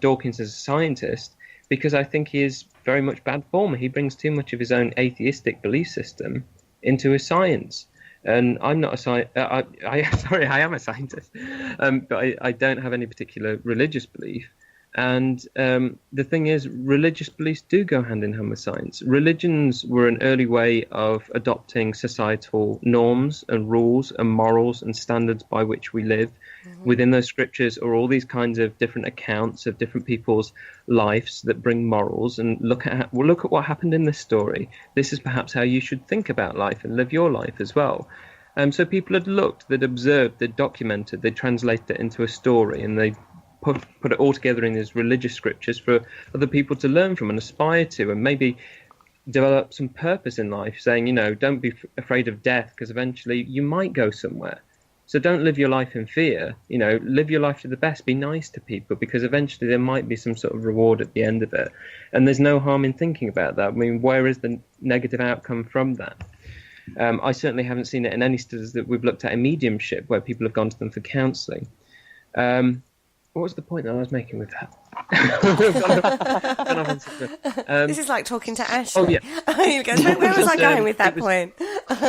Dawkins as a scientist, because I think he is very much bad form. He brings too much of his own atheistic belief system into his science. And I'm not a scientist. I am a scientist, but I don't have any particular religious belief. And the thing is, religious beliefs do go hand in hand with science. Religions were an early way of adopting societal norms and rules and morals and standards by which we live. Mm-hmm. Within those scriptures are all these kinds of different accounts of different people's lives that bring morals. And look at what happened in this story. This is perhaps how you should think about life and live your life as well. So people had looked, they'd observed, they'd documented, they'd translated it into a story, and they put it all together in these religious scriptures for other people to learn from and aspire to, and maybe develop some purpose in life, saying, don't be afraid of death, because eventually you might go somewhere. So don't live your life in fear, live your life to the best, be nice to people, because eventually there might be some sort of reward at the end of it. And there's no harm in thinking about that. I mean, where is the negative outcome from that? I certainly haven't seen it in any studies that we've looked at in mediumship, where people have gone to them for counselling. What was the point that I was making with that? This is like talking to Ash. Oh, yeah. Where was I going with that point?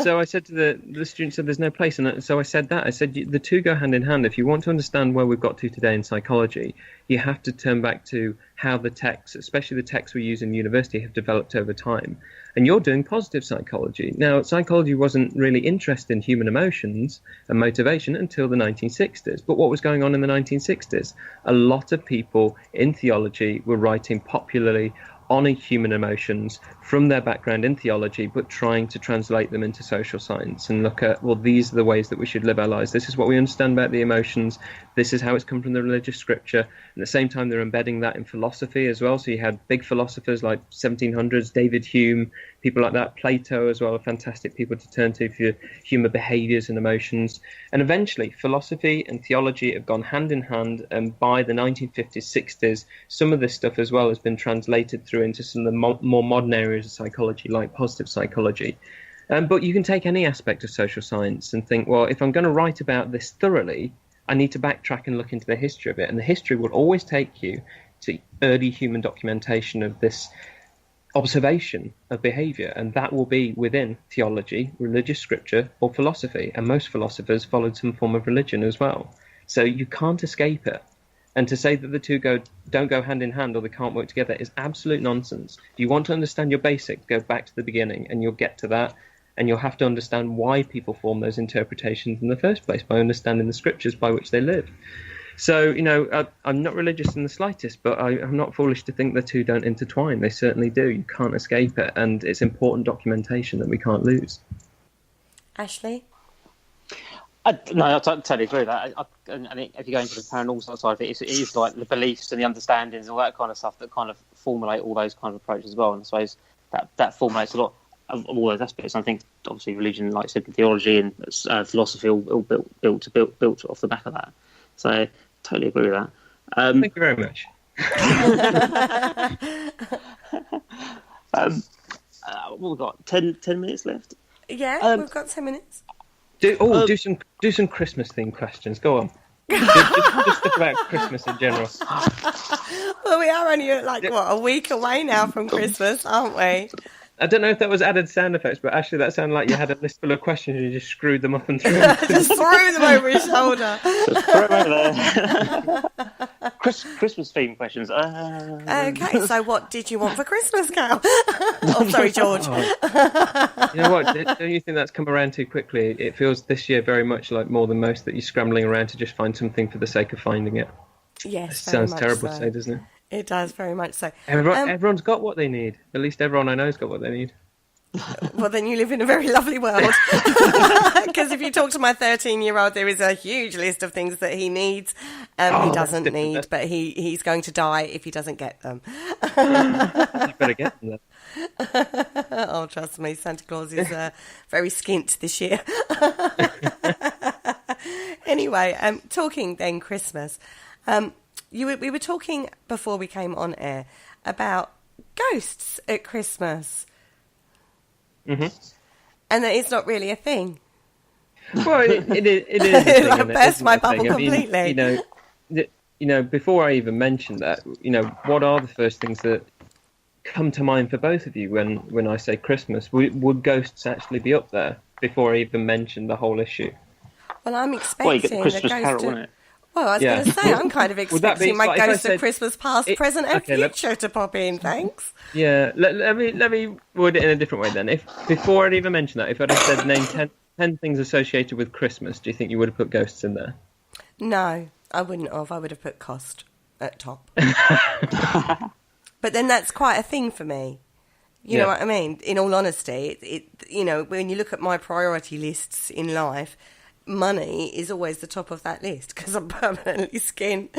So I said to the student, said there's no place. And so I said the two go hand in hand. If you want to understand where we've got to today in psychology, you have to turn back to how the texts, especially the texts we use in university, have developed over time. And you're doing positive psychology. Now, psychology wasn't really interested in human emotions and motivation until the 1960s. But what was going on in the 1960s? A lot of people in theology were writing popularly on human emotions from their background in theology, but trying to translate them into social science and look at, well, these are the ways that we should live our lives. This is what we understand about the emotions. This is how it's come from the religious scripture. And at the same time, they're embedding that in philosophy as well. So you had big philosophers like 1700s, David Hume, people like that, Plato as well, are fantastic people to turn to for human behaviors and emotions. And eventually, philosophy and theology have gone hand in hand. And by the 1950s, 60s, some of this stuff as well has been translated through into some of the more modern areas of psychology, like positive psychology. But you can take any aspect of social science and think, well, if I'm going to write about this thoroughly, I need to backtrack and look into the history of it. And the history will always take you to early human documentation of this observation of behavior, and that will be within theology, religious scripture, or philosophy. And most philosophers followed some form of religion as well. So you can't escape it. And to say that the two don't go hand in hand or they can't work together is absolute nonsense. If you want to understand your basics, go back to the beginning and you'll get to that. And you'll have to understand why people form those interpretations in the first place by understanding the scriptures by which they live. So, I'm not religious in the slightest, but I'm not foolish to think the two don't intertwine. They certainly do. You can't escape it, and it's important documentation that we can't lose. Ashley? No, I totally agree with that. I think if you go into the paranormal side of it, it is like the beliefs and the understandings and all that kind of stuff that kind of formulate all those kind of approaches as well. And I suppose that formulates a lot of all those aspects. I think obviously religion, like I said, theology and philosophy all built off the back of that. So totally agree with that. Thank you very much. What we've got 10 minutes left. Yeah, we've got 10 minutes. Do some Christmas themed questions. Go on. just talk about Christmas in general. Well, we are only a week away now from Christmas, aren't we? I don't know if that was added sound effects, but actually that sounded like you had a list full of questions and you just screwed them up and threw them. Just threw them over his shoulder. Just throw them over there. Christmas themed questions. Okay, so what did you want for Christmas, Cal? Oh, sorry, George. You know what? Don't you think that's come around too quickly? It feels this year very much like more than most that you're scrambling around to just find something for the sake of finding it. Yes, it sounds terrible so. to say, doesn't it? It does, very much so. Everyone's got what they need. At least everyone I know's got what they need. Well, then you live in a very lovely world. Because if you talk to my 13-year-old, there is a huge list of things that he needs. He doesn't need, but he's going to die if he doesn't get them. You better get them then. Oh, trust me, Santa Claus is very skint this year. Anyway, talking then Christmas. We were talking before we came on air about ghosts at Christmas. Mm-hmm. And that it's not really a thing. It is a thing. I burst my bubble completely. I mean, before I even mentioned that, what are the first things that come to mind for both of you when I say Christmas? Would ghosts actually be up there before I even mentioned the whole issue? Well, I'm expecting you get the Christmas Carol, wouldn't it? Well, I was going to say, I'm kind of expecting my ghost of Christmas past, present and future to pop in, thanks. Yeah, let me word it in a different way then. If before I'd even mentioned that, if I'd have said name 10 things associated with Christmas, do you think you would have put ghosts in there? No, I wouldn't have. I would have put cost at top. But then that's quite a thing for me. You know what I mean? In all honesty, when you look at my priority lists in life, money is always the top of that list because I'm permanently skint.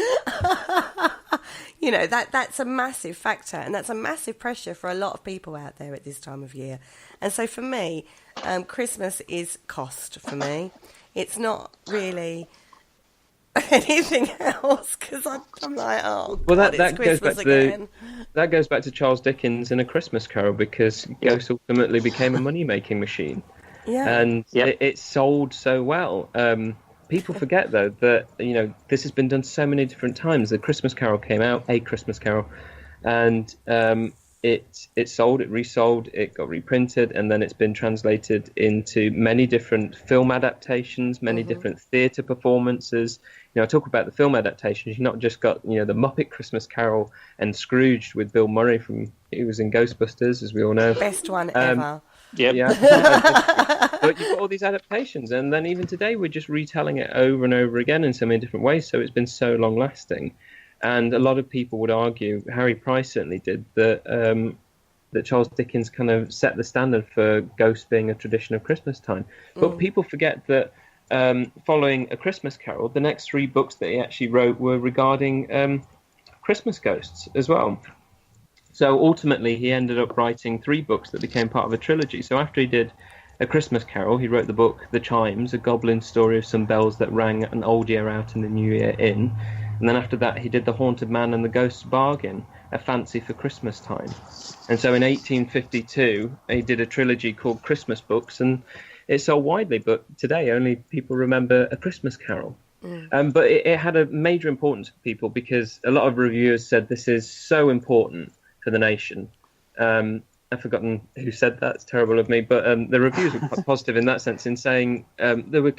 That's a massive factor, and that's a massive pressure for a lot of people out there at this time of year. And so for me, Christmas is cost for me. It's not really anything else because I'm like, that goes back to Charles Dickens in A Christmas Carol, because ghosts ultimately became a money-making machine. Yeah. And it sold so well. People forget, though, that this has been done so many different times. The Christmas Carol came out, A Christmas Carol, and it sold, it resold, it got reprinted, and then it's been translated into many different film adaptations, many different theatre performances. I talk about the film adaptations. You've not just got the Muppet Christmas Carol and Scrooge with Bill Murray who was in Ghostbusters, as we all know. Best one ever. Yep. Yeah. But you've got all these adaptations, and then even today we're just retelling it over and over again in so many different ways, so it's been so long lasting. And a lot of people would argue, Harry Price certainly did, that Charles Dickens kind of set the standard for ghosts being a tradition of Christmas time. But people forget that following A Christmas Carol, the next 3 books that he actually wrote were regarding Christmas ghosts as well. So ultimately, he ended up writing 3 books that became part of a trilogy. So after he did A Christmas Carol, he wrote the book The Chimes, a goblin story of some bells that rang an old year out and the new year in. And then after that, he did The Haunted Man and the Ghost's Bargain, a fancy for Christmas time. And so in 1852, he did a trilogy called Christmas Books, and it sold widely. But today, only people remember A Christmas Carol. But it had a major importance for people because a lot of reviewers said this is so important for the nation. I've forgotten who said that. It's terrible of me. But the reviews were quite positive in that sense, in saying they were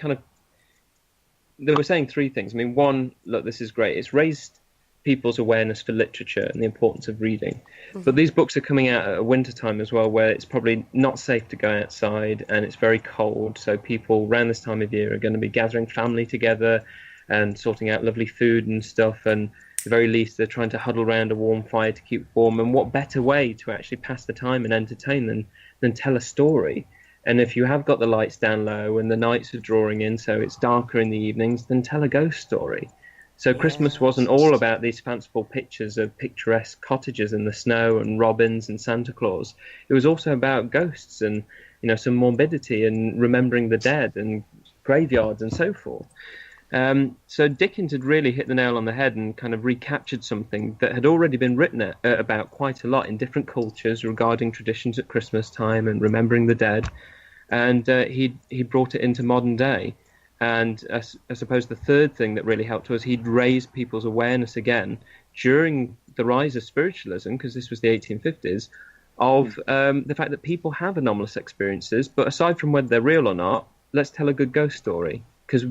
saying 3 things. I mean, one, look, this is great. It's raised people's awareness for literature and the importance of reading. But these books are coming out at a winter time as well, where it's probably not safe to go outside and it's very cold. So people around this time of year are going to be gathering family together. and sorting out lovely food and stuff, and at the very least they're trying to huddle around a warm fire to keep warm. And what better way to actually pass the time and entertain than tell a story? And if you have got the lights down low and the nights are drawing in, so it's darker in the evenings, then tell a ghost story. So Christmas wasn't all about these fanciful pictures of picturesque cottages in the snow and robins and Santa Claus. It was also about ghosts and, some morbidity and remembering the dead and graveyards and so forth. So Dickens had really hit the nail on the head and kind of recaptured something that had already been written about quite a lot in different cultures regarding traditions at Christmas time and remembering the dead. And he brought it into modern day. And I suppose the third thing that really helped was he'd raise people's awareness again during the rise of spiritualism, because this was the 1850s, of the fact that people have anomalous experiences. But aside from whether they're real or not, let's tell a good ghost story. Because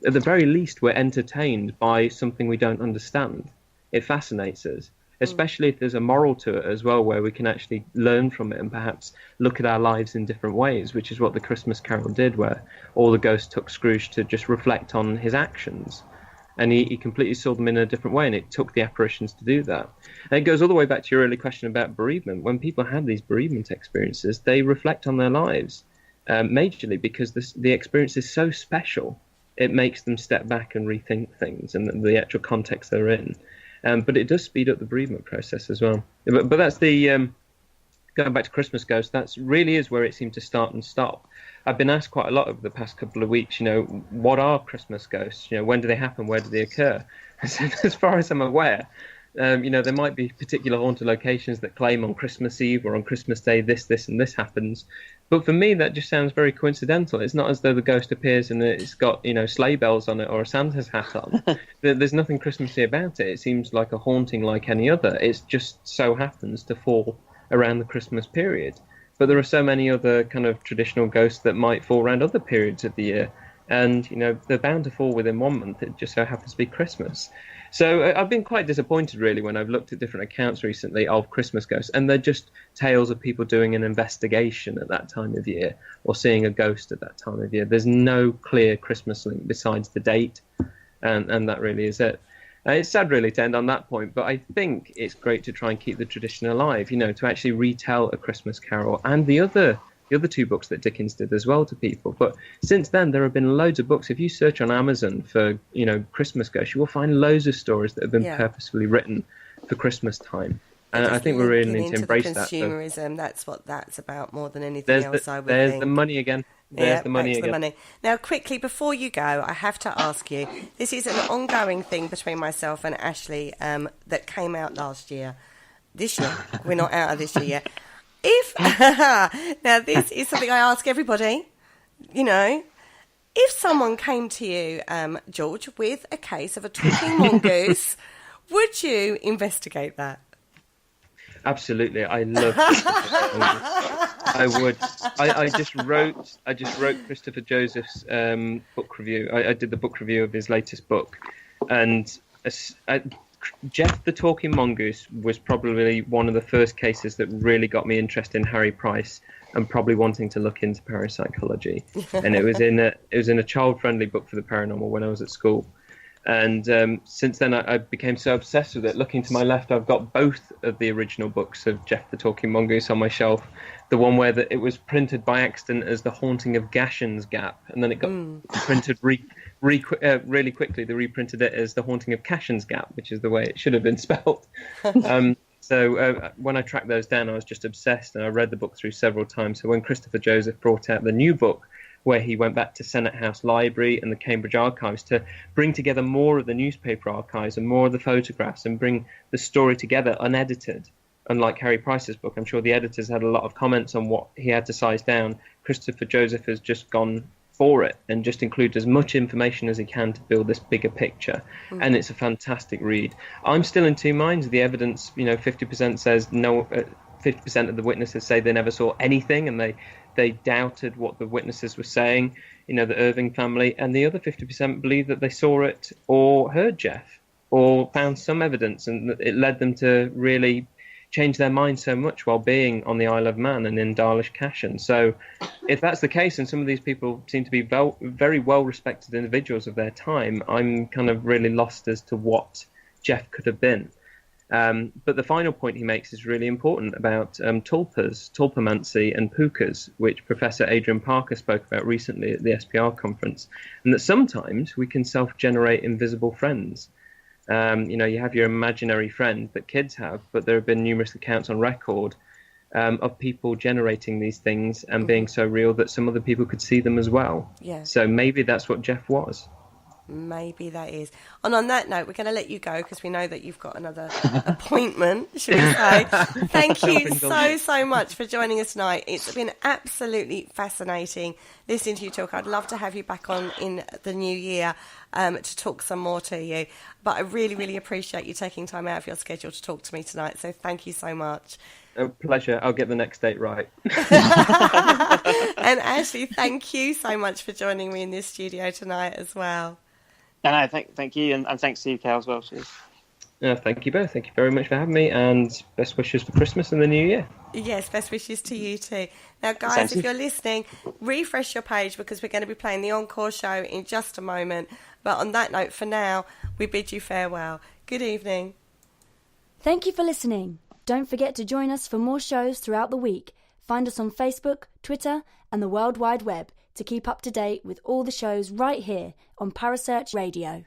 at the very least, we're entertained by something we don't understand. It fascinates us, especially if there's a moral to it as well, where we can actually learn from it and perhaps look at our lives in different ways, which is what the Christmas Carol did, where all the ghosts took Scrooge to just reflect on his actions. And he completely saw them in a different way, and it took the apparitions to do that. And it goes all the way back to your early question about bereavement. When people have these bereavement experiences, they reflect on their lives majorly, because the experience is so special. It makes them step back and rethink things and the actual context they're in. But it does speed up the bereavement process as well. But that's the going back to Christmas ghosts. That really is where it seemed to start and stop. I've been asked quite a lot over the past couple of weeks. What are Christmas ghosts? When do they happen? Where do they occur? As far as I'm aware, there might be particular haunted locations that claim on Christmas Eve or on Christmas Day this, and this happens. But for me, that just sounds very coincidental. It's not as though the ghost appears and it's got, sleigh bells on it or a Santa's hat on. There's nothing Christmassy about it. It seems like a haunting like any other. It just so happens to fall around the Christmas period. But there are so many other kind of traditional ghosts that might fall around other periods of the year. And, they're bound to fall within 1 month. It just so happens to be Christmas. So I've been quite disappointed, really, when I've looked at different accounts recently of Christmas ghosts, and they're just tales of people doing an investigation at that time of year or seeing a ghost at that time of year. There's no clear Christmas link besides the date, and that really is it. It's sad, really, to end on that point, but I think it's great to try and keep the tradition alive, to actually retell A Christmas Carol and the other two books that Dickens did as well to people. But since then, there have been loads of books. If you search on Amazon for, Christmas ghosts, you will find loads of stories that have been purposefully written for Christmas time. And I think we really need to embrace that. Consumerism, that's what that's about more than anything else, I would think. There's the money again. There's the money again. The money. Now, quickly, before you go, I have to ask you, this is an ongoing thing between myself and Ashley that came out last year. This year. We're not out of this year yet. Now this is something I ask everybody, if someone came to you, George, with a case of a talking mongoose, would you investigate that? Absolutely, I love I would. I just wrote Christopher Joseph's book review. I did the book review of his latest book, and Jeff the Talking Mongoose was probably one of the first cases that really got me interested in Harry Price and probably wanting to look into parapsychology. And it was in a child-friendly book for the paranormal when I was at school. And since then, I became so obsessed with it. Looking to my left, I've got both of the original books of Jeff the Talking Mongoose on my shelf. The one where it was printed by accident as The Haunting of Gashan's Gap, and then it got printed really quickly. They reprinted it as The Haunting of Cashan's Gap, which is the way it should have been spelled. So when I tracked those down, I was just obsessed, and I read the book through several times. So when Christopher Joseph brought out the new book, where he went back to Senate House Library and the Cambridge Archives to bring together more of the newspaper archives and more of the photographs and bring the story together unedited. Unlike Harry Price's book, I'm sure the editors had a lot of comments on what he had to size down. Christopher Joseph has just gone for it and just include as much information as he can to build this bigger picture. And it's a fantastic read. I'm still in two minds. The evidence, 50% says no, 50% of the witnesses say they never saw anything, and they doubted what the witnesses were saying, the Irving family, and the other 50% believe that they saw it or heard Jeff or found some evidence, and it led them to really change their mind so much while being on the Isle of Man and in Dalish Kashan. So if that's the case, and some of these people seem to be very well-respected individuals of their time, I'm kind of really lost as to what Jeff could have been. But the final point he makes is really important about tulpas, tulpamancy and pukas, which Professor Adrian Parker spoke about recently at the SPR conference, and that sometimes we can self-generate invisible friends. You have your imaginary friend that kids have, but there have been numerous accounts on record of people generating these things and being so real that some other people could see them as well. Yeah. So maybe that's what Jeff was. Maybe that is. And on that note, we're going to let you go because we know that you've got another appointment, should we say. Thank you so much for joining us tonight. It's been absolutely fascinating listening to you talk. I'd love to have you back on in the new year to talk some more to you. But I really, really appreciate you taking time out of your schedule to talk to me tonight. So thank you so much. A pleasure. I'll get the next date right. And Ashley, thank you so much for joining me in this studio tonight as well. No, thank you, and thanks to you, Cal, as well. Cheers. Thank you both. Thank you very much for having me, and best wishes for Christmas and the New Year. Yes, best wishes to you too. Now, guys, if you're listening, refresh your page because we're going to be playing the encore show in just a moment. But on that note, for now, we bid you farewell. Good evening. Thank you for listening. Don't forget to join us for more shows throughout the week. Find us on Facebook, Twitter, and the World Wide Web to keep up to date with all the shows right here on Parasearch Radio.